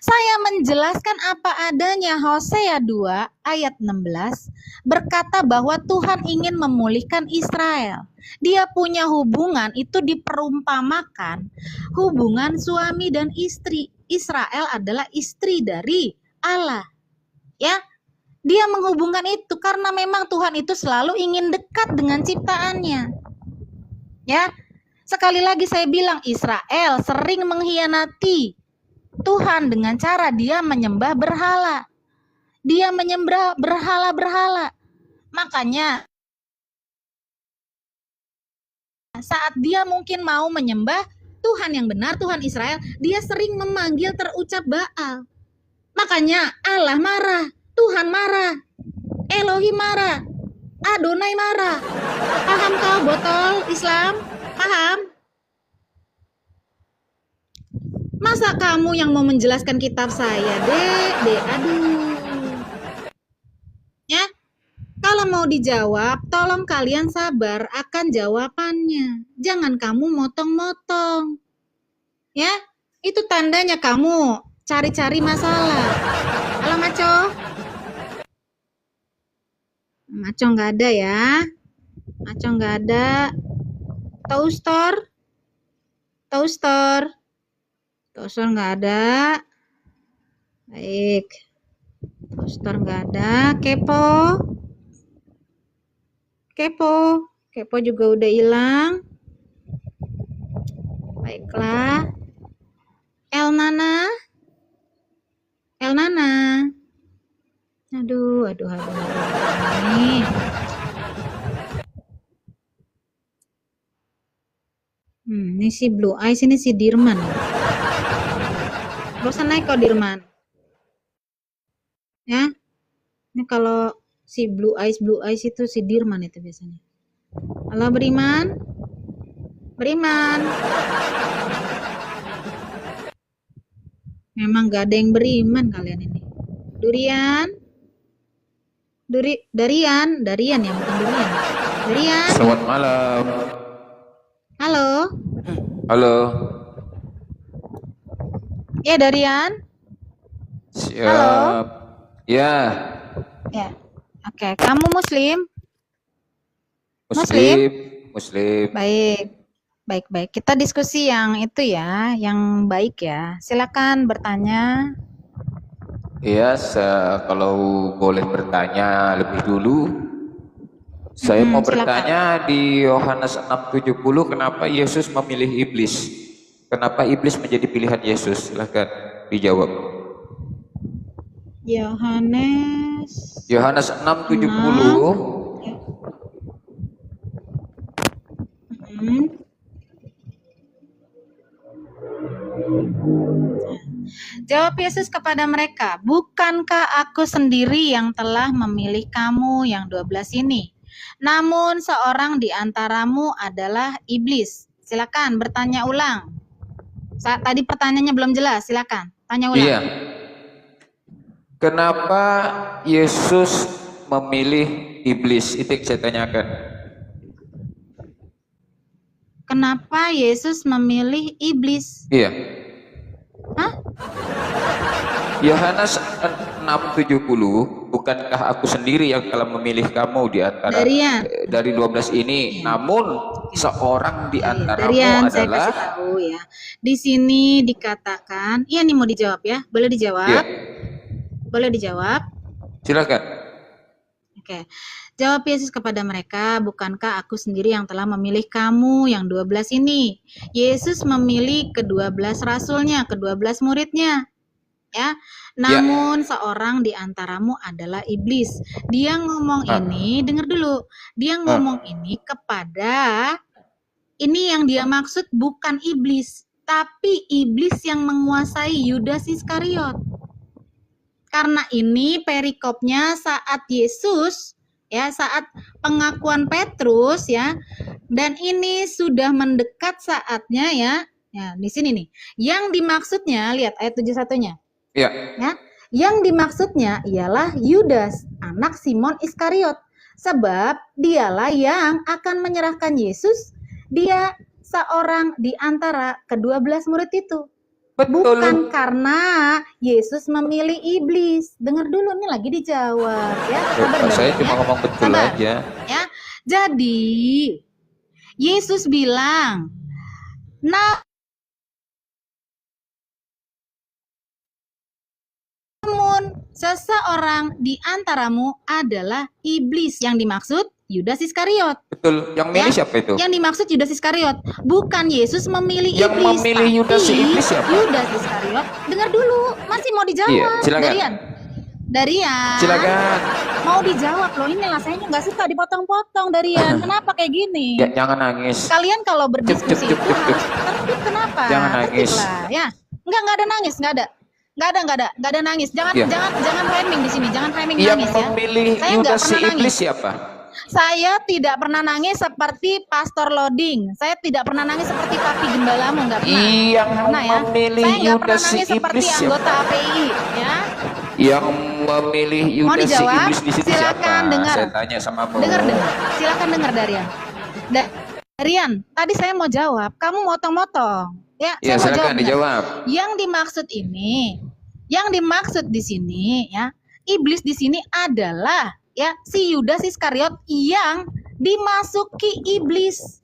Saya menjelaskan apa adanya. Hosea 2 ayat 16 berkata bahwa Tuhan ingin memulihkan Israel. Dia punya hubungan, itu diperumpamakan hubungan suami dan istri. Israel adalah istri dari Allah. Ya, dia menghubungkan itu karena memang Tuhan itu selalu ingin dekat dengan ciptaannya. Ya, sekali lagi saya bilang, Israel sering mengkhianati Tuhan dengan cara dia menyembah berhala. Dia menyembah berhala-berhala. Makanya saat dia mungkin mau menyembah Tuhan yang benar, Tuhan Israel, dia sering memanggil terucap Baal. Makanya Allah marah, Tuhan marah, Elohim marah, Adonai marah. Paham kau botol Islam? Paham? Masa kamu yang mau menjelaskan kitab saya, Dek, aduh. Ya, kalau mau dijawab, tolong kalian sabar akan jawabannya. Jangan kamu motong-motong. Ya, itu tandanya kamu cari-cari masalah. Halo Maco? Maco nggak ada ya? Maco nggak ada. Toaster? Toaster? Toaster nggak ada. Baik. Toaster nggak ada. Kepo? Kepo? Kepo juga udah hilang. Baiklah. Elnana? Elnana? Aduh. Nih. Ini si Blue Eyes, ini si Dirman. Gak usah naik kok Dirman. Ya. Ini kalau si Blue Eyes itu si Dirman itu biasanya. Halo Beriman? Beriman. Memang gak ada yang beriman kalian ini. Durian? Darian ya, bukan durian. Darian? Selamat malam. Halo? Halo. Ya, Darian? Siap. Halo? Ya. Ya. Oke, kamu Muslim? Muslim. Baik. Kita diskusi yang itu ya, yang baik ya. Silakan bertanya. Iya, kalau boleh bertanya lebih dulu. Saya mau Silakan. bertanya di Yohanes 6:70, kenapa Yesus memilih iblis? Kenapa iblis menjadi pilihan Yesus? Silahkan dijawab. Yohanes 6:70. Jawab Yesus kepada mereka, bukankah aku sendiri yang telah memilih kamu yang 12 ini? Namun seorang di antaramu adalah iblis. Silakan bertanya ulang. Tadi pertanyaannya belum jelas, silakan tanya ulang. Iya. Kenapa Yesus memilih iblis? Itu yang saya tanyakan. Kenapa Yesus memilih iblis? Iya. Hah? Yohanes 6:70, bukankah aku sendiri yang telah memilih kamu di antara dari 12 ini, namun seorang di antaramu Darian, saya adalah. kasih tahu ya. Di sini dikatakan, iya nih mau dijawab ya, boleh dijawab? Iya. Boleh dijawab? Silakan. Oke. Jawab Yesus kepada mereka, bukankah aku sendiri yang telah memilih kamu yang 12 ini? Yesus memilih ke-12 rasulnya, ke-12 muridnya. Ya. Namun seorang di antaramu adalah iblis. Dia ngomong ini, dengar dulu. Dia ngomong ini kepada, ini yang dia maksud bukan iblis, tapi iblis yang menguasai Yudas Iskariot. Karena ini perikopnya saat Yesus, ya, saat pengakuan Petrus, ya, dan ini sudah mendekat saatnya, ya. Ya, di sini nih. Yang dimaksudnya, lihat ayat 71-nya. Ya. Ya. Yang dimaksudnya ialah Yudas, anak Simon Iskariot. Sebab dialah yang akan menyerahkan Yesus. Dia seorang di antara ke-12 murid itu. Betul. Bukan karena Yesus memilih iblis. Dengar dulu, nih lagi dijawab, ya. Sabar, Saya ya. cuma ngomong betul Sabar, aja. ya. Jadi Yesus bilang, namun seseorang di antaramu adalah iblis. Yang dimaksud Yudas Iskariot. Betul. Yang milih siapa itu? Yang dimaksud Yudas Iskariot. Bukan Yesus memilih Yang iblis. memilih Yudas si iblis siapa? Yudas Iskariot. Dengar dulu, masih mau dijawab. Iya, silakan. Darian. Silakan. Mau dijawab loh, inilah saya nggak suka dipotong-potong, Darian. Kenapa kayak gini? Ya, jangan nangis. Kalian kalau berdiskusi Cep. itu harus tertib. Kenapa? Jangan nangis. Tertib lah, ya. Nggak ada nangis, nggak ada nangis. Jangan Iya. jangan framing di sini, jangan framing Yang nangis, ya. memilih Saya nggak Yudas si pernah iblis nangis. siapa? Saya tidak pernah nangis seperti Pastor Loading. Saya tidak pernah nangis seperti Papi Gembalamu, nggak pernah. Yang Pernah, ya. memilih Saya nggak pernah Yudas si nangis seperti iblis siapa? anggota API, ya. Yang memilih Mau Yudas si dijawab? iblis di situ siapa? Silakan dengar. Saya tanya sama kamu. Dengar. Silakan dengar, Darian. Darian, tadi saya mau jawab, kamu motong-motong. Ya, Ya, saya mau silakan jawab. dijawab. Yang dimaksud di sini, ya, iblis di sini adalah, ya, si Yudas Iskariot yang dimasuki iblis.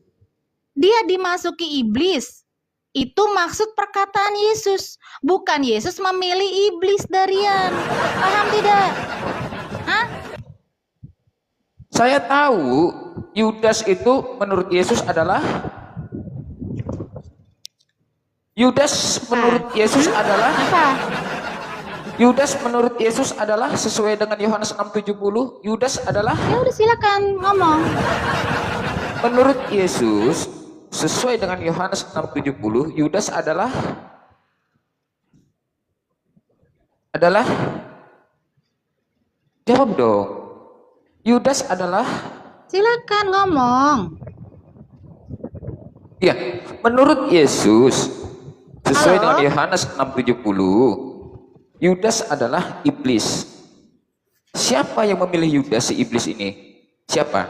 Dia dimasuki iblis. Itu maksud perkataan Yesus. Bukan Yesus memilih iblis, Darian. Paham tidak? Hah? Saya tahu Yudas itu menurut Yesus adalah Apa? Yudas menurut Yesus adalah sesuai dengan Yohanes 6:70. Yudas adalah Ya udah, silakan ngomong. menurut Yesus sesuai dengan Yohanes 6:70. Yudas adalah jawab dong. Yudas adalah Silakan ngomong. ya menurut Yesus sesuai Halo? dengan Yohanes 6:70. Yudas adalah iblis. Siapa yang memilih Yudas si iblis ini? Siapa?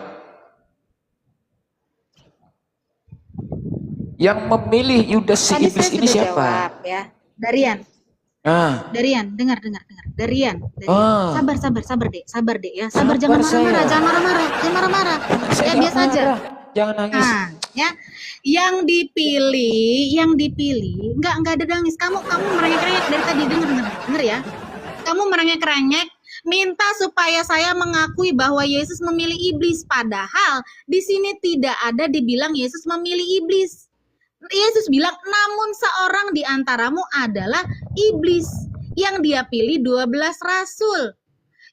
Yang memilih Yudas si Tadi iblis saya ini sudah siapa? jawab, ya. Darian, dengar. Darian. Ah. Sabar, Dek, ya. Sabar, jangan marah-marah, saya. jangan marah. Saya Ya, nggak biasa aja. marah. Jangan nangis. Nah, ya. Yang dipilih, nggak ada nangis. Kamu merengek-rengek dari tadi, denger ya. Kamu merengek-rengek minta supaya saya mengakui bahwa Yesus memilih iblis, padahal di sini tidak ada dibilang Yesus memilih iblis. Yesus bilang, namun seorang di antaramu adalah iblis yang dia pilih 12 rasul.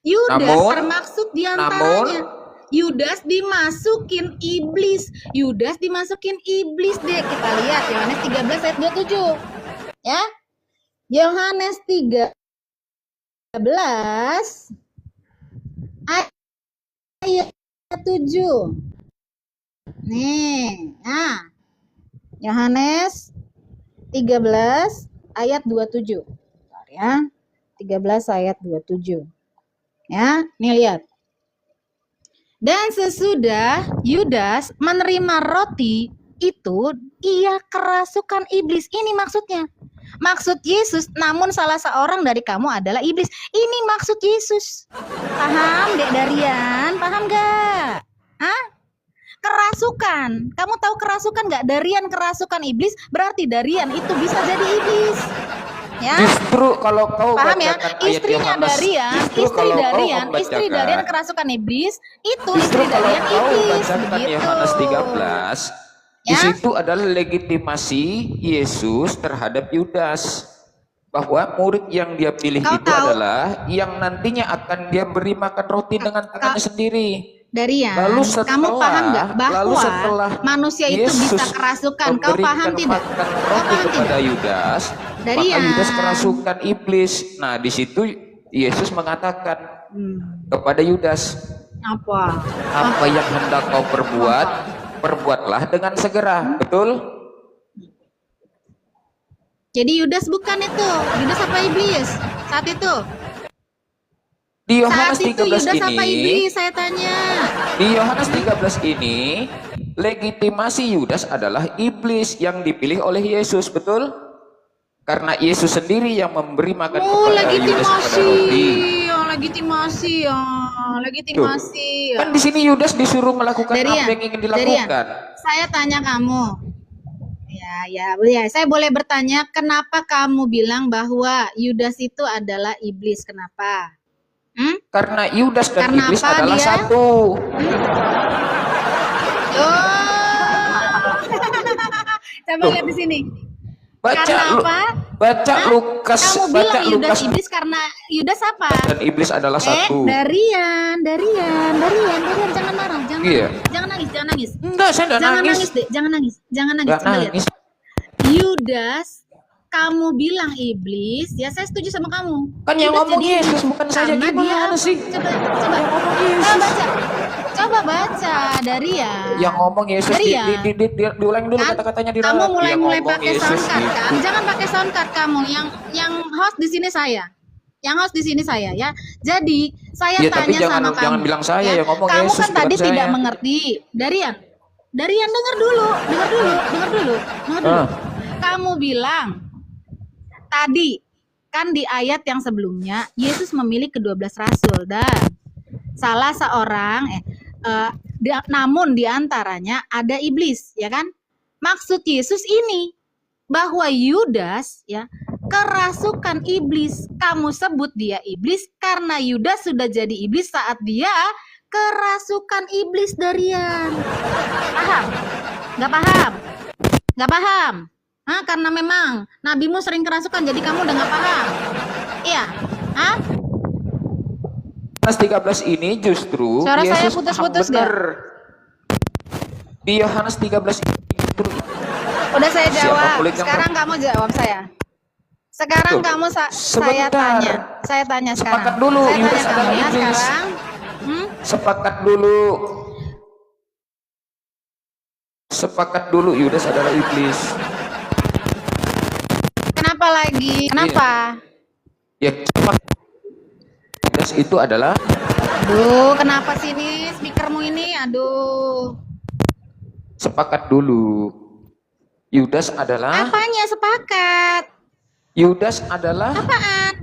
Yudas termaksud di antaranya. Yudas dimasukin iblis. Dek. Kita lihat Yohanes 13 ayat 27. Ya. Yohanes 13 ayat 7. Nih, nah. Yohanes 13 ayat 27. Bentar ya. 13 ayat 27. Ya, nih lihat. Dan sesudah Yudas menerima roti itu, ia kerasukan iblis. Ini maksudnya. Maksud Yesus, namun salah seorang dari kamu adalah iblis. Ini maksud Yesus. Paham, Dek Darian? Paham gak? Hah? Kerasukan. Kamu tahu kerasukan gak? Darian kerasukan iblis, berarti Darian itu bisa jadi iblis. Ya. Justru kalau kau Paham ya? bacakan ayat Istrinya Yohanes, Darian, istri Darian kerasukan iblis, itu justru istri kalau Darian kau iblis. bacakan Begitu. Yohanes 13, di Ya. situ adalah legitimasi Yesus terhadap Yudas, bahwa murid yang dia pilih Kau itu tahu- adalah yang nantinya akan dia beri makan roti dengan tangannya sendiri. Darian, Lalu kamu paham nggak bahwa setelah manusia itu Yesus bisa kerasukan? Kau memberikan paham tidak? makan Kau roti paham kepada tidak? Yudas, maka Darian. Yudas kerasukan iblis. Nah, di situ Yesus mengatakan Hmm. kepada Yudas, Apa? apa yang hendak kau perbuat, perbuatlah dengan segera. Betul? Jadi Yudas bukan itu. Yudas apa iblis? Saat itu. Di Saat Yohanes itu 13 Yudas apa ini, iblis? Saya tanya. di Yohanes 13 ini, legitimasi Yudas adalah iblis yang dipilih oleh Yesus, betul? Karena Yesus sendiri yang memberi makan Oh, kepada Yudas kepada roti. legitimasi ya, legitimasi ya. Kan di sini Yudas disuruh melakukan Darian, apa yang ingin Darian, dilakukan. saya tanya kamu. Ya, saya boleh bertanya, kenapa kamu bilang bahwa Yudas itu adalah iblis? Kenapa? Karena Yudas dan Karena iblis apa adalah dia? satu. Oh. Coba lihat di sini. Baca Karena apa? baca Hah? Lukas, Kamu baca bilang Yudas Lukas iblis karena Yudas apa? dan iblis adalah satu. Darian, jangan marah, Iya. jangan nangis. Enggak, saya enggak Jangan nangis. nangis, Dek, jangan nangis. Enggak Coba lihat. nangis. Yudas, kamu bilang iblis, ya saya setuju sama kamu. Kan yang Yudas ngomong jadi Yesus, bukan saya. karena dia Gimana apa? sih? Coba baca Darian. Yang ngomong Yesus Darian. diulang dulu Kan? kata-katanya di Kamu Yang mulai ngomong pakai Yesus soundcard kan? itu. Jangan pakai soundcard kamu. Yang host di sini saya. Yang host di sini saya ya. Jadi saya Ya, tapi tanya jangan sama kamu. jangan bilang saya yang ngomong Kamu Yesus kan tadi bukan tidak saya. mengerti. Darian, dengar dulu. Ah. Kamu bilang tadi kan di ayat yang sebelumnya Yesus memilih ke-12 rasul dan salah seorang namun di antaranya ada iblis, ya kan? Maksud Yesus ini bahwa Yudas ya kerasukan iblis. Kamu sebut dia iblis karena Yudas sudah jadi iblis saat dia kerasukan iblis. Darian. Paham? Nggak paham? Hah? Karena memang nabimu sering kerasukan jadi kamu udah nggak paham. Iya. Hah? Yohanes 13 ini justru Suara saya Yesus putus-putus paham benar. Di Yohanes 13 ini justru Udah saya Siapa jawab. kulit yang Sekarang kamu jawab saya. Sekarang Betul. kamu saya Sebentar. tanya. Saya tanya sekarang. Sepakat dulu, Saya Yudas tanya kamu adalah ya iblis. sekarang. Sepakat dulu Yudas adalah iblis. Kenapa lagi? Kenapa? Ya, Yudas itu adalah Aduh, kenapa sih ini speakermu ini? Aduh. sepakat dulu. Yudas adalah Apanya sepakat? Yudas adalah Apaan?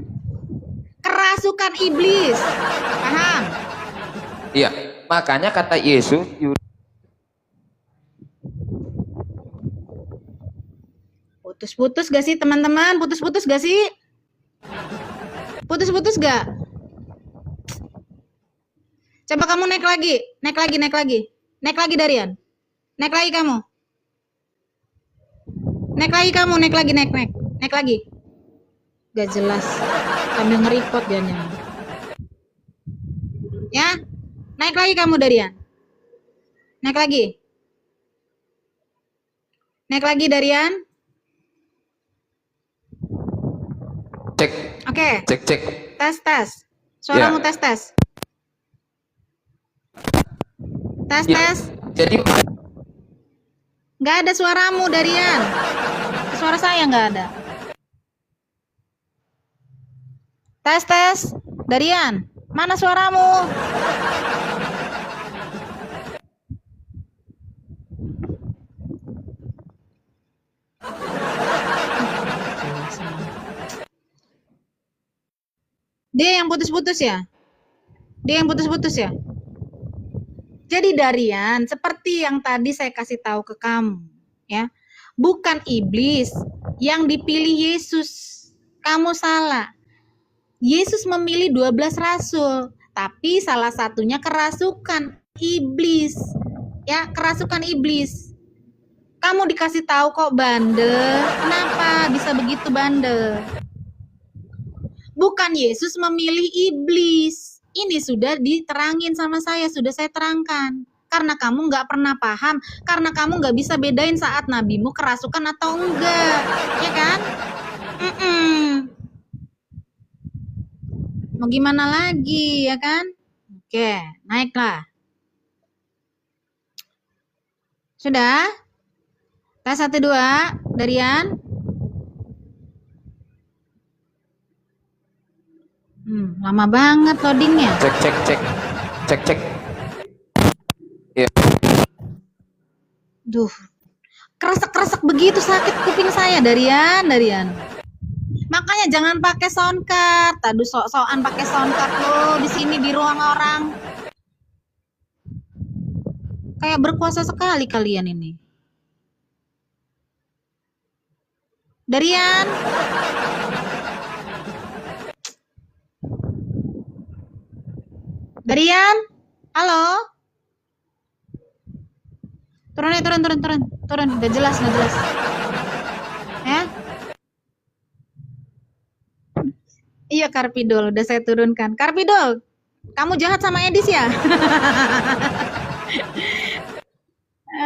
Kerasukan iblis. Paham? Iya, makanya kata Yesus Putus-putus gak sih teman-teman? Putus-putus gak sih? Putus-putus gak? Coba kamu naik lagi. Naik lagi Darian. Naik lagi kamu. Naik lagi. Gak jelas. Sambil nge-record jangan. Ya? Naik lagi kamu Darian. Naik lagi Darian. cek Oke. cek Tes. Suaramu Ya. tes. Ya, Tes. jadi Nggak ada suaramu Darian. Suara saya nggak ada. Tes. Darian, mana suaramu? Dia yang putus-putus ya? Jadi Darian, seperti yang tadi saya kasih tahu ke kamu, ya. Bukan iblis yang dipilih Yesus. Kamu salah. Yesus memilih 12 rasul, tapi salah satunya kerasukan iblis. Ya, kerasukan iblis. Kamu dikasih tahu kok bandel. Kenapa bisa begitu bandel? Bukan Yesus memilih iblis. Ini sudah diterangin sama saya, sudah saya terangkan. Karena kamu nggak pernah paham, karena kamu nggak bisa bedain saat nabimu kerasukan atau enggak, ya kan? Mau gimana lagi, ya kan? Oke, naiklah. Sudah? Tes 1, 2, Darian. Lama banget loadingnya. Cek. Ya. Duh, kresek-kresek begitu sakit kuping saya, Darian. Makanya jangan pakai soundcard. Tadi sok-sokan pakai soundcard lo di sini di ruang orang. Kayak berkuasa sekali kalian ini. Darian. Darian, halo. Turun, udah jelas. Ya? Iya, Karpidol, udah saya turunkan. Karpidol, kamu jahat sama Edis ya?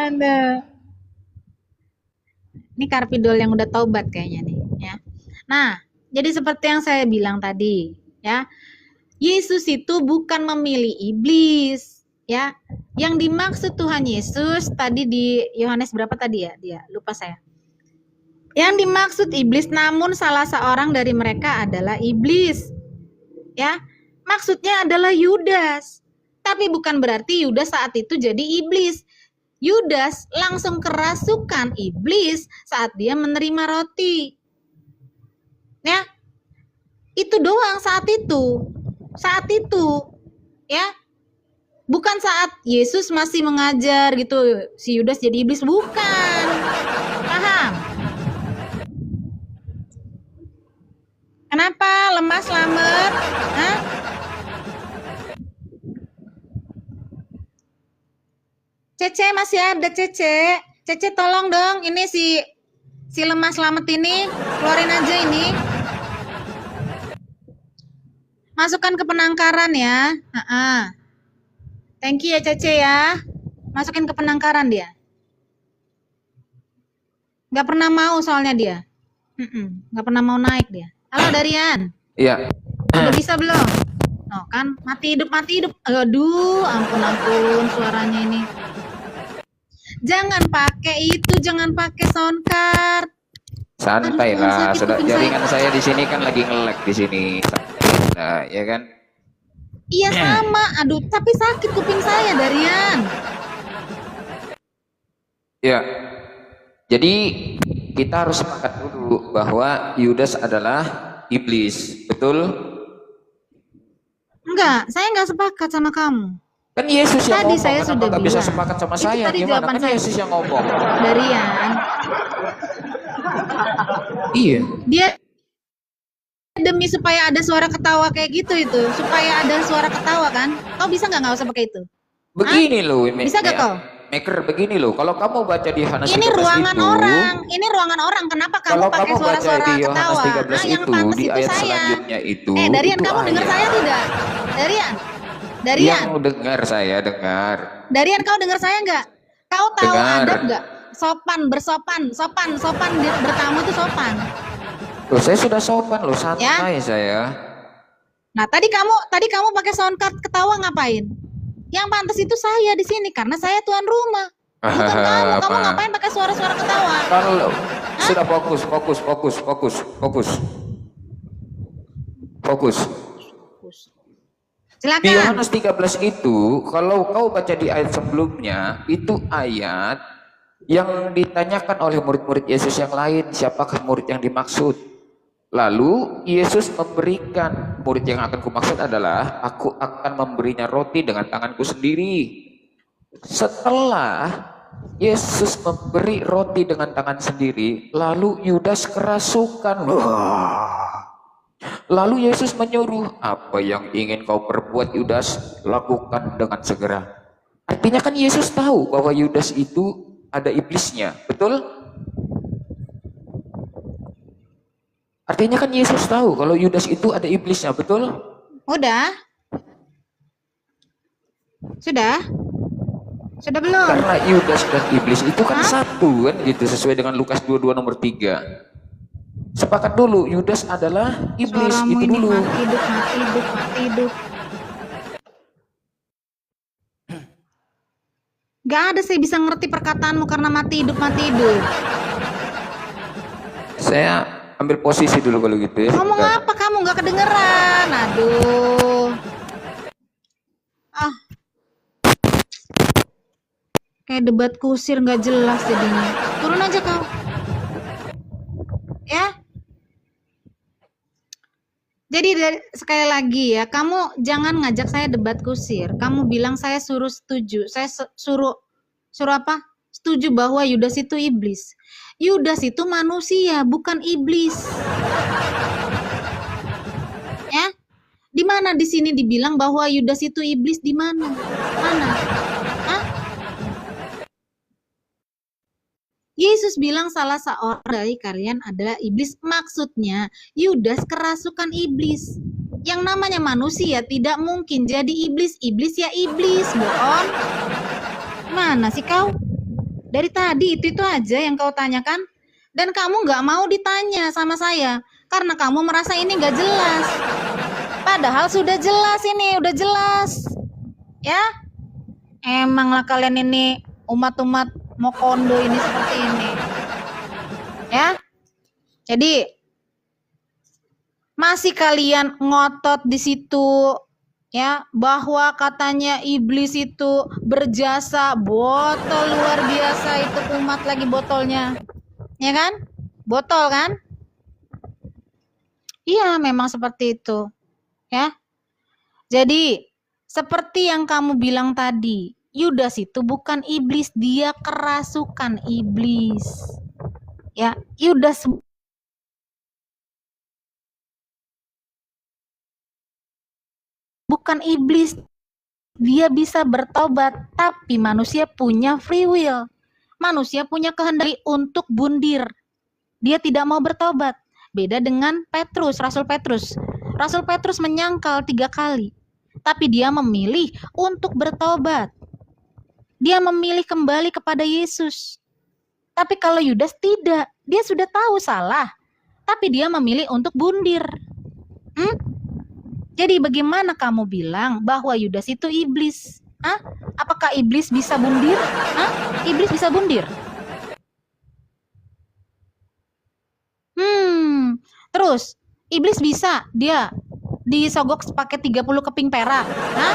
Aduh. Ini Karpidol yang udah taubat kayaknya nih, ya. Nah, jadi seperti yang saya bilang tadi, ya. Yesus itu bukan memilih iblis, ya. Yang dimaksud Tuhan Yesus tadi di Yohanes berapa tadi ya? Dia lupa saya. Yang dimaksud iblis, namun salah seorang dari mereka adalah iblis. Ya. Maksudnya adalah Yudas. Tapi bukan berarti Yudas saat itu jadi iblis. Yudas langsung kerasukan iblis saat dia menerima roti. Ya. Itu doang saat itu. Ya. Bukan saat Yesus masih mengajar gitu si Yudas jadi iblis, bukan. Paham? Kenapa lemas lamet? Hah? Cece masih ada, Cece tolong dong, ini si lemas lamet ini keluarin aja ini. Masukkan ke penangkaran ya. Thank you ya Cece ya. Masukin ke penangkaran dia. Gak pernah mau soalnya dia. Gak pernah mau naik dia. Halo Darian. Iya. Udah bisa belum? No kan mati hidup. Aduh, ampun suaranya ini. Jangan pakai soundcard. Santai lah, sudah jaringan saya di sini kan lagi nge-lag di sini. Nah, ya kan? Iya sama, aduh, tapi sakit kuping saya, Darian. Ya, jadi kita harus sepakat dulu bahwa Yudas adalah iblis, betul? Enggak, saya enggak sepakat sama kamu. Kan Yesus yang tadi ngomong, saya kenapa sudah nggak bisa bilang. sepakat sama Itu saya? tadi Gimana? jawaban Kan saya. Yesus yang ngomong. Darian. Iya. Dia demi supaya ada suara ketawa kayak gitu itu, supaya ada suara ketawa kan? Kau bisa nggak usah pakai itu? Begini loh, Bisa gak kau? Maker begini loh, kalau kamu baca di Yohanes 13 Ini ruangan itu, orang. Kenapa kamu kalau pakai kamu baca suara-suara di Yohanes ketawa? 13 Yang itu, pantas di itu ayat saya. selanjutnya itu. Darian, itu kamu dengar ayat. saya tidak? Darian. Yang dengar saya dengar. Darian, kau dengar saya nggak? Kau tahu Dengar. adab nggak? Sopan bertamu itu sopan. Loh, saya sudah sopan loh, santai Ya? saya. Nah, tadi kamu pakai soundcard ketawa ngapain? Yang pantas itu saya di sini karena saya tuan rumah. Bukan kamu. Kamu ngapain pakai suara-suara ketawa? Kalau sudah fokus. Di Silakan. Yohanes 13 itu, kalau kau baca di ayat sebelumnya, itu ayat yang ditanyakan oleh murid-murid Yesus yang lain, siapakah murid yang dimaksud? Lalu Yesus memberikan, murid yang akan kumaksud adalah, aku akan memberinya roti dengan tanganku sendiri. Setelah Yesus memberi roti dengan tangan sendiri, lalu Yudas kerasukan. Lalu Yesus menyuruh, apa yang ingin kau perbuat Yudas, lakukan dengan segera. Artinya kan Yesus tahu bahwa Yudas itu ada iblisnya, betul? Artinya kan Yesus tahu kalau Yudas itu ada iblisnya, betul? Udah? Sudah? Sudah belum? Karena Yudas dan iblis itu kan satu kan gitu, sesuai dengan Lukas 22 nomor 3. Sepakat dulu, Yudas adalah iblis, Suaramu itu ini dulu. mati hidup, mati hidup, mati hidup. Gak ada saya bisa ngerti perkataanmu karena mati hidup, mati hidup. Saya ambil posisi dulu kalau gitu ya. Ngomong Sebentar. apa kamu gak kedengeran? Aduh. Ah, kayak debat kusir gak jelas jadinya. Turun aja kau. Ya. Jadi sekali lagi ya, kamu jangan ngajak saya debat kusir. Kamu bilang saya suruh setuju. Saya suruh apa? Setuju bahwa Yudas itu iblis. Yudas itu manusia, bukan iblis. Ya? Di mana di sini dibilang bahwa Yudas itu iblis, di mana? Mana? Hah? Yesus bilang salah seorang dari kalian adalah iblis. Maksudnya Yudas kerasukan iblis. Yang namanya manusia tidak mungkin jadi iblis. Iblis ya iblis, bohong. Mana sih kau? Dari tadi itu aja yang kau tanyakan. Dan kamu gak mau ditanya sama saya. Karena kamu merasa ini gak jelas. Padahal sudah jelas ini, udah jelas. Ya? Emanglah kalian ini umat-umat Mokondo ini seperti ini. Ya? Jadi masih kalian ngotot di situ ya, bahwa katanya iblis itu berjasa, botol luar biasa itu umat lagi botolnya. Ya kan? Botol kan? Iya, memang seperti itu. Ya. Jadi seperti yang kamu bilang tadi, Yudas itu bukan iblis, dia kerasukan iblis. Ya, Yudas bukan iblis. Dia bisa bertobat, tapi manusia punya free will. Manusia punya kehendak untuk bundir. Dia tidak mau bertobat. Beda dengan Petrus, Rasul Petrus. Rasul Petrus menyangkal 3 kali. Tapi dia memilih untuk bertobat. Dia memilih kembali kepada Yesus. Tapi kalau Yudas tidak, dia sudah tahu salah. Tapi dia memilih untuk bundir. Jadi bagaimana kamu bilang bahwa Yudas itu iblis? Hah? Apakah iblis bisa bundir? Hah? Iblis bisa bundir? Terus, iblis bisa dia disogok pakai 30 keping perak. Hah?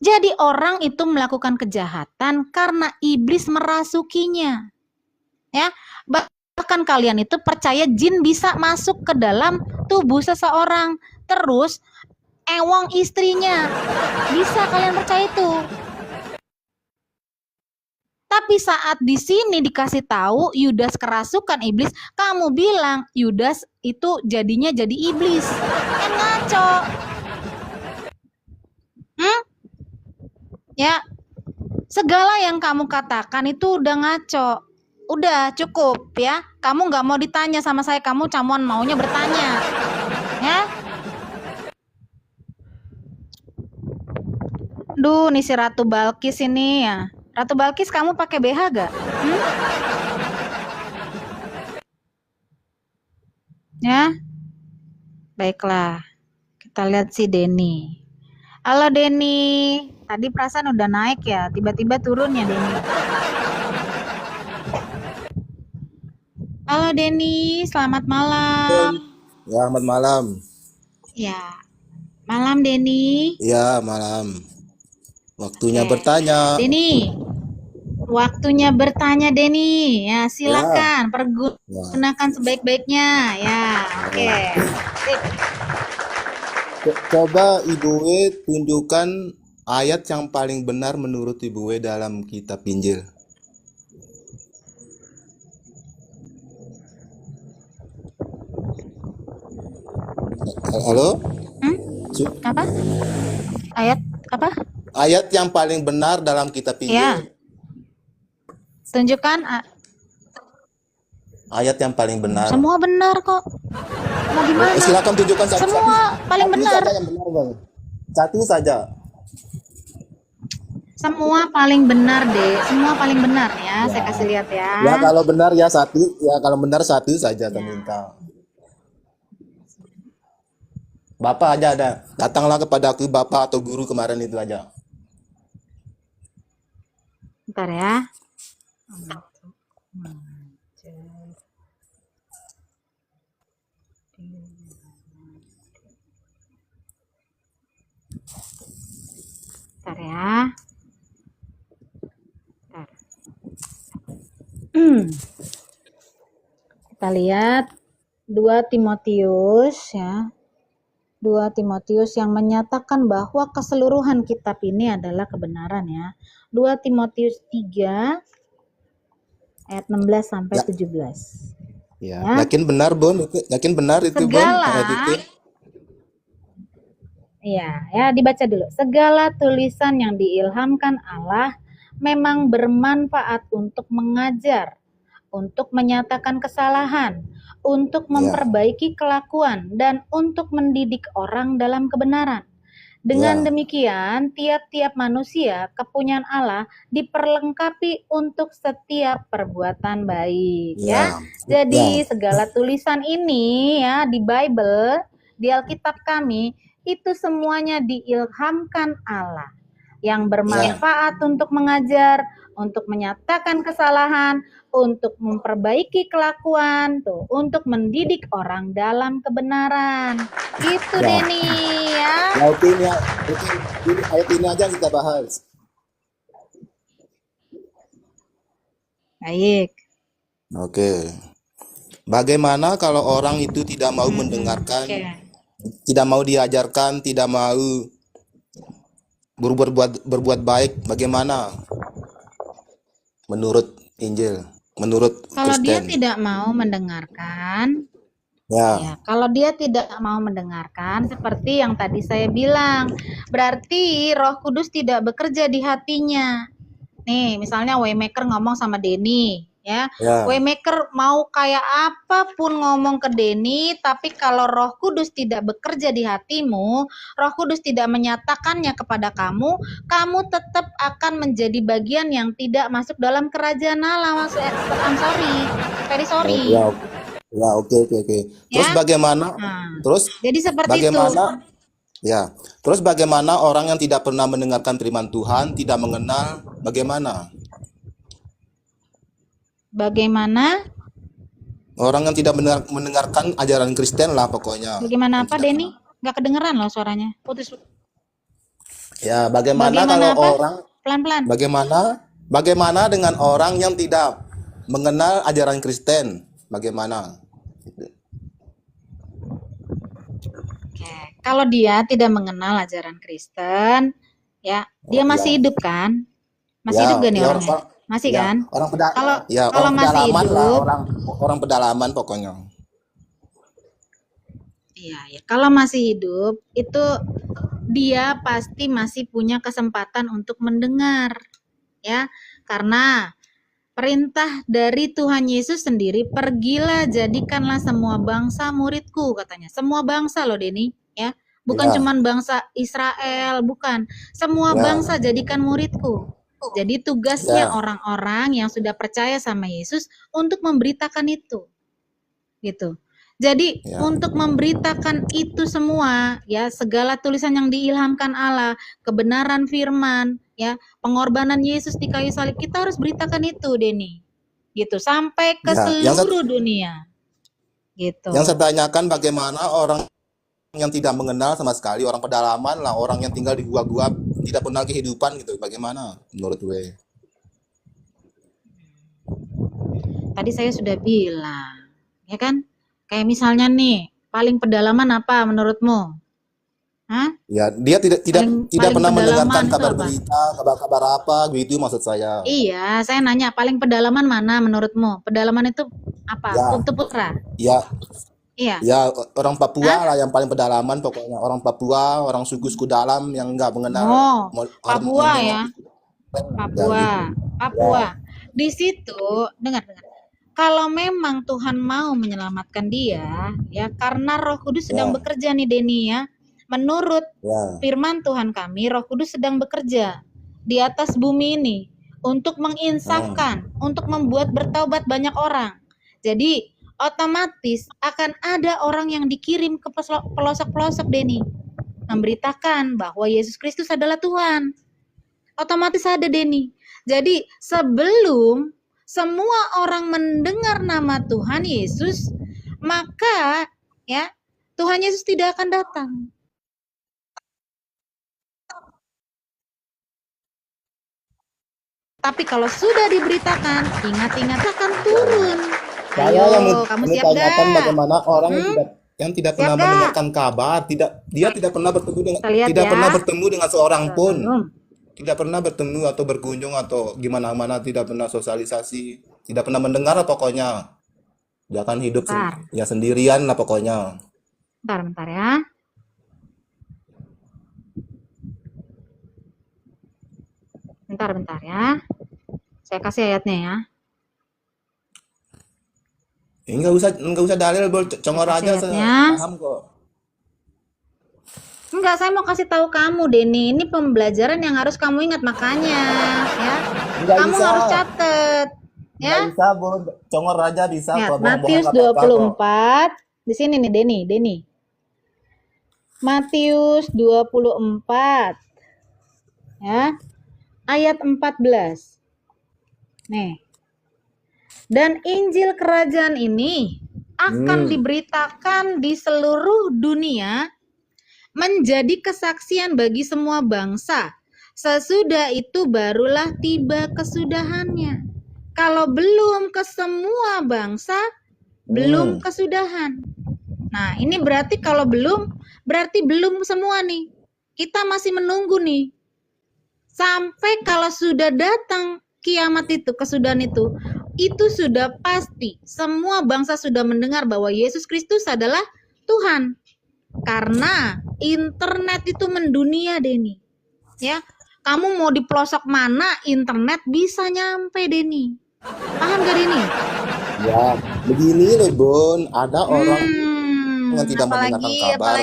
Jadi orang itu melakukan kejahatan karena iblis merasukinya. Ya, bahkan kalian itu percaya jin bisa masuk ke dalam tubuh seseorang, terus ewang istrinya. Bisa kalian percaya itu? Tapi saat di sini dikasih tahu Yudas kerasukan iblis, kamu bilang Yudas itu jadinya jadi iblis. Kan ngaco. Ya, segala yang kamu katakan itu udah ngaco. Udah cukup ya. Kamu nggak mau ditanya sama saya, kamu cuman maunya bertanya. Ya. Duh, nih si Ratu Balkis ini ya. Ratu Balkis, kamu pakai BH gak? Ya. Baiklah. Kita lihat si Denny. Halo Denny. Tadi perasaan udah naik ya, tiba-tiba turun ya Denny. Halo Denny, selamat malam. Ya, selamat malam. Ya, malam Denny. Ya, malam. Waktunya Oke. bertanya. Denny, waktunya bertanya Denny. Ya, silakan pergunakan sebaik-baiknya. Ya, oke. Sip. Coba Ibu W tunjukkan ayat yang paling benar menurut Ibu W dalam kitab Injil. Halo? Apa? Ayat apa? Ayat yang paling benar dalam kitab Injil. Ya. Tunjukkan Ayat yang paling benar. semua benar kok. Mau gimana? Silakan tunjukkan satu. Semua paling benar. Satu saja yang benar, Bang. Satu saja. Semua paling benar deh, semua paling benar ya. Saya kasih lihat Ya ya. kalau benar ya satu, ya kalau benar satu saja saya Ya, minta. Bapak aja ada. Datanglah kepada aku Bapak atau guru kemarin itu aja. bentar ya. Bentar ya. Bentar. Kita lihat 2 Timotius ya. 2 Timotius yang menyatakan bahwa keseluruhan kitab ini adalah kebenaran ya. 2 Timotius 3 ayat 16 sampai Ya, 17. ya. Ya. Yakin benar, Bon? Yakin benar itu, Bon? Ayat itu. Segala Iya, ya dibaca dulu. Segala tulisan yang diilhamkan Allah memang bermanfaat untuk mengajar, untuk menyatakan kesalahan, untuk Ya. memperbaiki kelakuan, dan untuk mendidik orang dalam kebenaran. Dengan Ya. demikian, tiap-tiap manusia, kepunyaan Allah, diperlengkapi untuk setiap perbuatan baik. Ya, Ya. jadi Ya. segala tulisan ini ya di Bible, di Alkitab kami, itu semuanya diilhamkan Allah yang Ya. bermanfaat untuk mengajar, untuk menyatakan kesalahan, untuk memperbaiki kelakuan, tuh, untuk mendidik orang dalam kebenaran. Gitu Ya. Denny ya. Ya, oke ini, ayat ini aja kita bahas. Baik. Oke. Bagaimana kalau orang itu tidak mau mendengarkan, Oke. tidak mau diajarkan, tidak mau berbuat baik? Bagaimana menurut Injil, menurut Kalau dia Kristen? tidak mau mendengarkan, Ya. ya, kalau dia tidak mau mendengarkan, seperti yang tadi saya bilang, berarti Roh Kudus tidak bekerja di hatinya. Nih, misalnya Waymaker ngomong sama Denny, ya. Ya. Waymaker mau kayak apapun ngomong ke Denny, tapi kalau Roh Kudus tidak bekerja di hatimu, Roh Kudus tidak menyatakannya kepada kamu, kamu tetap akan menjadi bagian yang tidak masuk dalam kerajaan Allah. I'm sorry, very sorry. Ya. Ya, oke. Terus Ya. bagaimana? Nah, Terus jadi seperti itu. bagaimana? Ya. Terus bagaimana orang yang tidak pernah mendengarkan firman Tuhan, tidak mengenal, bagaimana? Bagaimana? Orang yang tidak mendengarkan ajaran Kristen lah pokoknya. Bagaimana Yang apa, tidak Denny? Nggak kedengeran loh suaranya. Putus. Ya, bagaimana Bagaimana kalau apa? orang, Pelan-pelan. bagaimana dengan orang yang tidak mengenal ajaran Kristen? Bagaimana? Oke. Kalau dia tidak mengenal ajaran Kristen, ya, dia Oh, masih ya. hidup kan? Masih Ya, hidup gak nih ya orangnya? Masih ya, kan? Kalau Kalau orang masih pedalaman lah, hidup, orang pedalaman pokoknya. iya, ya. Kalau masih hidup, itu dia pasti masih punya kesempatan untuk mendengar, ya, karena perintah dari Tuhan Yesus sendiri, pergilah jadikanlah semua bangsa muridku, katanya. Semua bangsa loh, Denny, ya. Bukan Ya. cuman bangsa Israel, bukan. Semua Ya. bangsa jadikan muridku. Jadi tugasnya Ya. orang-orang yang sudah percaya sama Yesus untuk memberitakan itu. Gitu. Jadi Ya. untuk memberitakan itu semua, ya, segala tulisan yang diilhamkan Allah, kebenaran firman, ya, pengorbanan Yesus di kayu salib, kita harus beritakan itu, Denny. Gitu, sampai ke Ya. seluruh dunia. Gitu. Yang saya tanyakan bagaimana orang yang tidak mengenal sama sekali, orang pedalaman lah, orang yang tinggal di gua-gua, tidak pernah kehidupan gitu. Bagaimana menurut gue? Tadi saya sudah bilang, ya kan? Kayak misalnya nih, paling pedalaman apa menurutmu? Hah? Ya, dia tidak Paling pernah mendengarkan pedalaman itu kabar apa? berita, kabar apa gitu maksud saya. Iya, saya nanya paling pedalaman mana menurutmu? Pedalaman itu apa? Ya. Kutub Putra. Ya, Iya. ya orang Papua lah yang paling pedalaman pokoknya. Orang Papua, orang suku-suku dalam yang nggak mengenal Oh, orang Papua mendengar ya. Papua. gitu. Papua. Di situ, dengar. Kalau memang Tuhan mau menyelamatkan dia, ya, karena Roh Kudus sedang Ya. bekerja nih, Denny, ya. Menurut Ya. firman Tuhan kami, Roh Kudus sedang bekerja. di atas bumi ini untuk menginsafkan, untuk membuat bertaubat banyak orang. Jadi otomatis akan ada orang yang dikirim ke pelosok-pelosok Denny, memberitakan bahwa Yesus Kristus adalah Tuhan. Otomatis ada Denny. Jadi sebelum semua orang mendengar nama Tuhan Yesus, maka ya Tuhan Yesus tidak akan datang. Tapi kalau sudah diberitakan, ingat-ingat akan turun. Saya yang Ayo, kamu siap menanyakan dah? bagaimana orang yang tidak Siap pernah dah? mendengarkan kabar, dia tidak pernah bertemu dengan Kita lihat tidak ya. pernah bertemu dengan seorang pun, Belum. tidak pernah bertemu atau berkunjung atau gimana-mana, tidak pernah sosialisasi, tidak pernah mendengar lah pokoknya. Dia akan hidup Bentar. ya sendirian lah pokoknya. Bentar ya. Bentar ya. Saya kasih ayatnya ya. Enggak usah dalil, Bol. Congor Saya aja, kasih saya ayatnya. paham kok. Enggak, saya mau kasih tahu kamu, Denny. Ini pembelajaran yang harus kamu ingat, makanya ya. Enggak Kamu bisa. harus catet. Enggak Ya. bisa, Bol. Congor aja bisa Lihat, kok. Bohong-bohong Matius nggak apa-apa kok. 24. Di sini nih, Denny. Matius 24. Ya. Ayat 14. Nih. Dan Injil kerajaan ini akan diberitakan di seluruh dunia menjadi kesaksian bagi semua bangsa. Sesudah itu barulah tiba kesudahannya. Kalau belum ke semua bangsa, belum kesudahan. Nah, ini berarti kalau belum, berarti belum semua nih. Kita masih menunggu nih. Sampai kalau sudah datang kiamat itu, kesudahan itu sudah pasti. Semua bangsa sudah mendengar bahwa Yesus Kristus adalah Tuhan. Karena internet itu mendunia, Denny. Ya, kamu mau di pelosok mana, internet bisa nyampe, Denny. Paham gak, Denny? Ya, begini loh, Bon. Ada orang yang tidak mendengarkan kabar.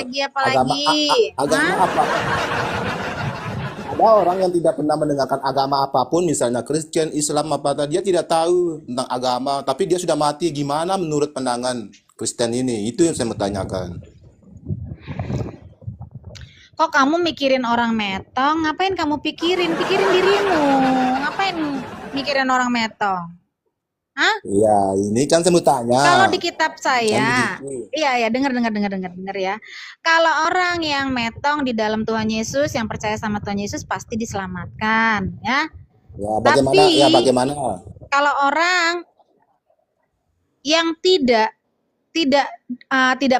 Agama apa? Ada orang yang tidak pernah mendengarkan agama apapun, misalnya Kristen, Islam, apa dia tidak tahu tentang agama, tapi dia sudah mati. Gimana menurut pandangan Kristen ini? Itu yang saya mau tanyakan. Kok kamu mikirin orang metong? Ngapain kamu pikirin? Pikirin dirimu. Ngapain mikirin orang metong? Hah? Iya, ini kan saya mau tanya. Kalau di kitab saya, Kan begitu. iya dengar ya. Kalau orang yang metong di dalam Tuhan Yesus, yang percaya sama Tuhan Yesus pasti diselamatkan, ya. Ya, bagaimana? Tapi Ya, bagaimana? kalau orang yang tidak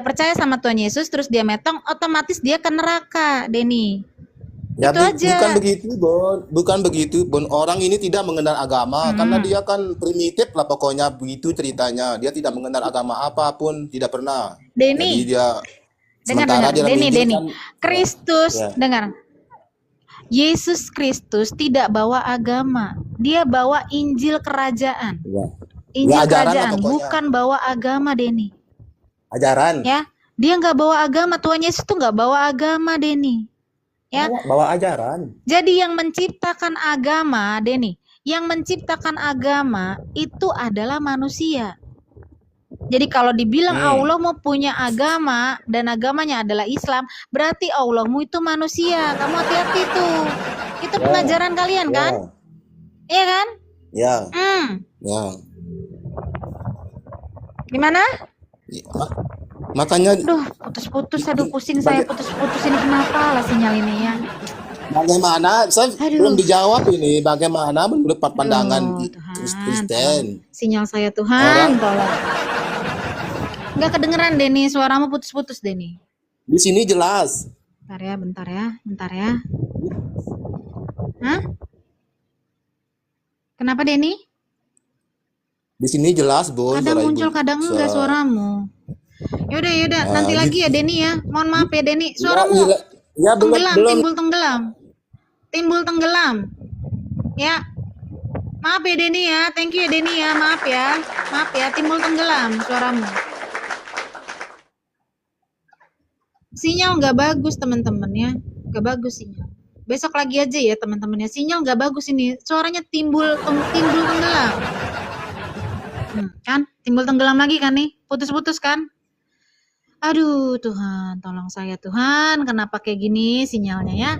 percaya sama Tuhan Yesus terus dia metong, otomatis dia ke neraka, Denny. Ya, Itu aja. bukan begitu, Bon. Orang ini tidak mengenal agama karena dia kan primitif lah pokoknya, begitu ceritanya. Dia tidak mengenal agama apapun, tidak pernah. Denny, Jadi dia dengar, di dalam Denny. Injil kan, Kristus, ya. dengar. Yesus Kristus tidak bawa agama, dia bawa Injil kerajaan. Ya. Injil Ya, ajaran lah kerajaan, pokoknya. bukan bawa agama, Denny. Ajaran. Ya, dia nggak bawa agama. Tuhan Yesus tuh nggak bawa agama, Denny. Ya, Bawa ajaran. jadi yang menciptakan agama, Denny, yang menciptakan agama itu adalah manusia. Jadi kalau dibilang Allah mau punya agama dan agamanya adalah Islam, berarti Allahmu itu manusia. Kamu hati-hati tuh. Itu pengajaran kalian kan? Iya kan? Ya, ya. Gimana? Makanya Aduh, putus-putus. Aduh, pusing saya putus-putus ini. Kenapa lah sinyal ini ya? bagaimana? Saya Aduh. belum dijawab ini. Bagaimana menurut pandangan Aduh, Tuhan, Kristen? Sinyal saya Tuhan, tolong. Nggak kedengeran, Denny. Suaramu putus-putus, Denny. Di sini jelas. Bentar ya. Hah? Kenapa, Denny? Di sini jelas, Bos. Kadang muncul, kadang enggak suaramu. Yaudah, nanti lagi ya, Denny ya. Mohon maaf ya, Denny. Suaramu Ya, belum. timbul tenggelam. Ya. Maaf ya, Denny ya. Thank you ya, Denny ya. Maaf ya, timbul tenggelam suaramu. Sinyal nggak bagus, teman-teman ya. Nggak bagus sinyal. Besok lagi aja ya teman-teman ya. Sinyal nggak bagus ini. Suaranya timbul tenggelam. Kan? Timbul tenggelam lagi kan nih? Putus-putus kan? Aduh Tuhan, tolong saya Tuhan. Kenapa kayak gini sinyalnya ya?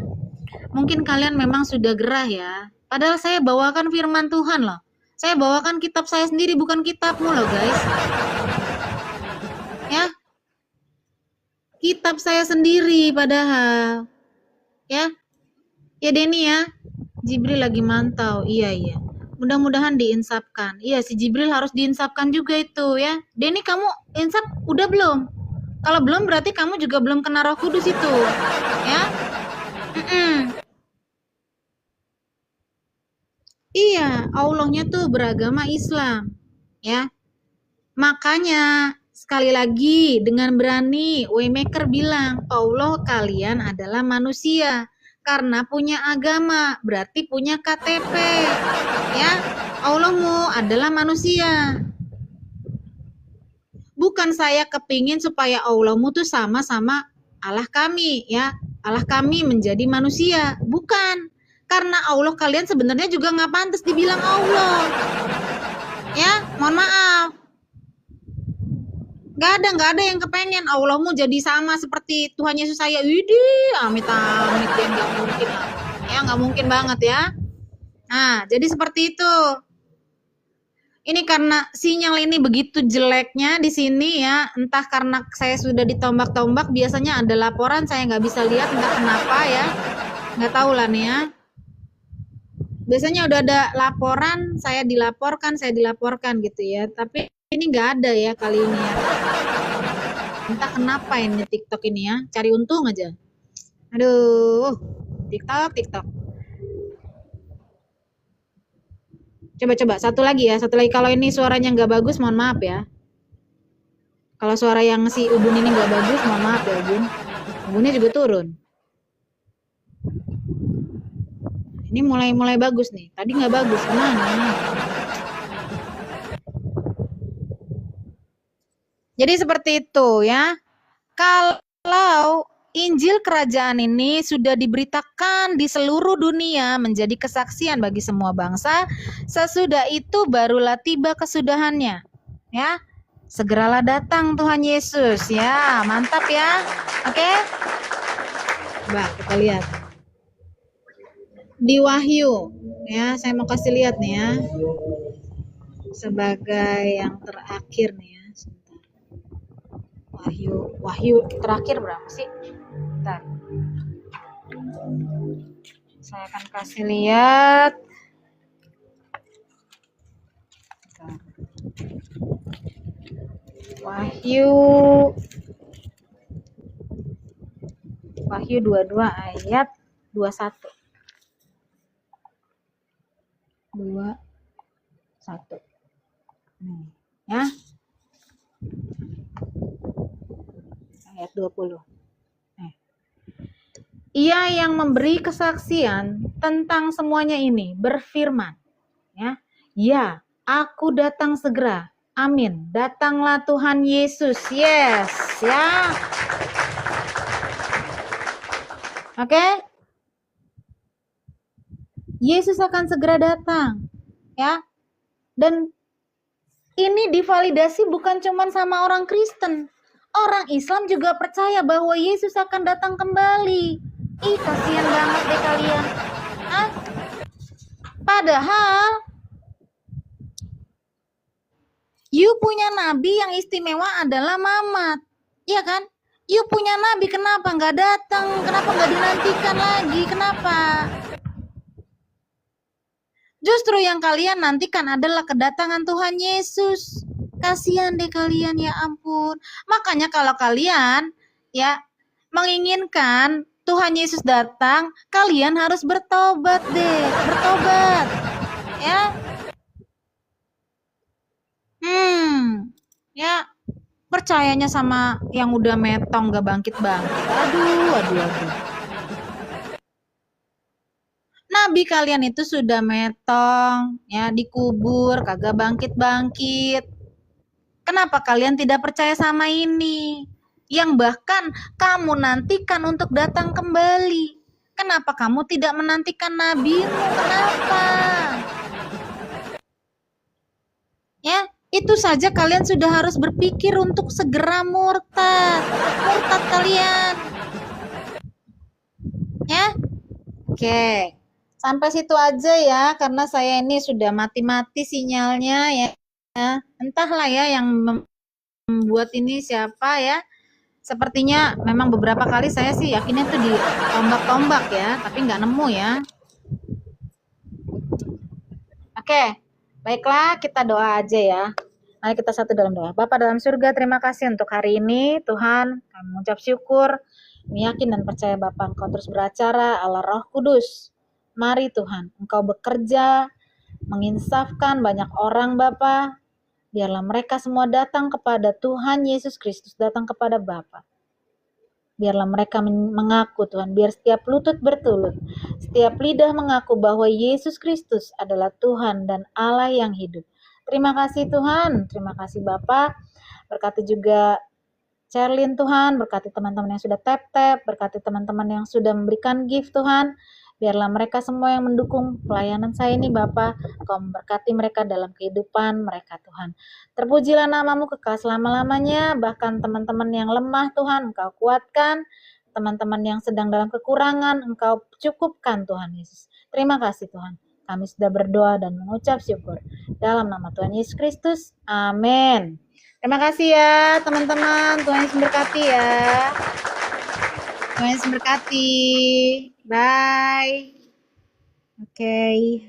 Mungkin kalian memang sudah gerah ya. Padahal saya bawakan firman Tuhan loh. Saya bawakan kitab saya sendiri, bukan kitabmu loh guys. Ya. Kitab saya sendiri padahal. Ya. Ya Denny ya. Jibril lagi mantau. Iya. Mudah-mudahan diinsapkan. Iya, si Jibril harus diinsapkan juga itu ya. Denny, kamu insap udah belum? Kalau belum berarti kamu juga belum kena Roh Kudus itu. Ya. Iya, Allahnya tuh beragama Islam. Ya. Makanya sekali lagi dengan berani Waymaker bilang, Allah kalian adalah manusia. Karena punya agama, berarti punya KTP. Ya, Allahmu adalah manusia. Bukan saya kepingin supaya Allahmu tuh sama-sama Allah kami, ya. Allah kami menjadi manusia. Bukan. Karena Allah kalian sebenarnya juga nggak pantas dibilang Allah. Ya, mohon maaf. Nggak ada yang kepengen Allahmu jadi sama seperti Tuhan Yesus saya. Widih, amit-amit ya, nggak mungkin lah. Ya, nggak mungkin banget ya. Nah, jadi seperti itu. Ini karena sinyal ini begitu jeleknya di sini ya. Entah karena saya sudah ditombak-tombak, biasanya ada laporan saya nggak bisa lihat, entah kenapa ya. Nggak tahu lah nih ya. Biasanya udah ada laporan, saya dilaporkan gitu ya. Tapi ini nggak ada ya kali ini ya. Entah kenapa ini TikTok ini ya. Cari untung aja. Aduh. TikTok. Coba. Satu lagi. Kalau ini suaranya nggak bagus, mohon maaf ya. Kalau suara yang si Ubun ini nggak bagus, mohon maaf ya Ubun. Ubunnya juga turun. Ini mulai bagus nih. Tadi nggak bagus. Gimana? Jadi seperti itu ya. Kalau Injil kerajaan ini sudah diberitakan di seluruh dunia menjadi kesaksian bagi semua bangsa, sesudah itu barulah tiba kesudahannya. Ya. Segeralah datang Tuhan Yesus ya. Mantap ya. Oke? Coba kita lihat. Di Wahyu ya, saya mau kasih lihat nih ya. Sebagai yang terakhir nih ya. Sebentar. Wahyu terakhir berapa sih? Bentar. Saya akan kasih lihat. Bentar. Wahyu 22 ayat 21. 21. Nih, ya. Ayat 20. Ia yang memberi kesaksian tentang semuanya ini berfirman, ya. Ya, aku datang segera. Amin. Datanglah Tuhan Yesus. Yes, ya. Oke? Yesus akan segera datang, ya. Dan ini divalidasi bukan cuma sama orang Kristen. Orang Islam juga percaya bahwa Yesus akan datang kembali. Ih, kasihan banget deh kalian. Hah? Padahal you punya nabi yang istimewa adalah Mamat. Iya kan? You punya nabi, kenapa nggak datang? Kenapa nggak dinantikan lagi? Kenapa? Justru yang kalian nantikan adalah kedatangan Tuhan Yesus. Kasihan deh kalian, ya ampun. Makanya kalau kalian ya menginginkan Tuhan Yesus datang, kalian harus bertobat deh. Bertobat. Ya. Ya. Percayanya sama yang udah metong gak bangkit-bangkit. Aduh. Nabi kalian itu sudah metong, ya, dikubur, kagak bangkit-bangkit. Kenapa kalian tidak percaya sama ini? Yang bahkan kamu nantikan untuk datang kembali. Kenapa kamu tidak menantikan nabimu? Kenapa? Ya, itu saja kalian sudah harus berpikir untuk segera murtad. Murtad kalian. Ya. Oke. Sampai situ aja ya, karena saya ini sudah mati-mati sinyalnya ya. Entahlah ya yang membuat ini siapa ya. Sepertinya memang beberapa kali saya sih yakinnya tuh di tombak-tombak ya, tapi nggak nemu ya. Oke, baiklah kita doa aja ya. Mari kita satu dalam doa. Bapa dalam surga, terima kasih untuk hari ini. Tuhan, kami mengucap syukur, yakin dan percaya Bapa Engkau terus beracara, Allah Roh Kudus. Mari Tuhan, Engkau bekerja, menginsafkan banyak orang Bapa. Biarlah mereka semua datang kepada Tuhan Yesus Kristus, datang kepada Bapa. Biarlah mereka mengaku Tuhan, biar setiap lutut bertulut, setiap lidah mengaku bahwa Yesus Kristus adalah Tuhan dan Allah yang hidup. Terima kasih Tuhan, terima kasih Bapa. Berkati juga Sherlyn Tuhan, berkati teman-teman yang sudah tap-tap, berkati teman-teman yang sudah memberikan gift Tuhan. Biarlah mereka semua yang mendukung pelayanan saya ini Bapa, Engkau memberkati mereka dalam kehidupan mereka Tuhan. Terpujilah namamu kekal selama-lamanya, bahkan teman-teman yang lemah Tuhan Engkau kuatkan, teman-teman yang sedang dalam kekurangan Engkau cukupkan Tuhan Yesus. Terima kasih Tuhan, kami sudah berdoa dan mengucap syukur. Dalam nama Tuhan Yesus Kristus, amin. Terima kasih ya teman-teman, Tuhan Yesus memberkati ya. Tuhan Yesus memberkati. Bye. Okay.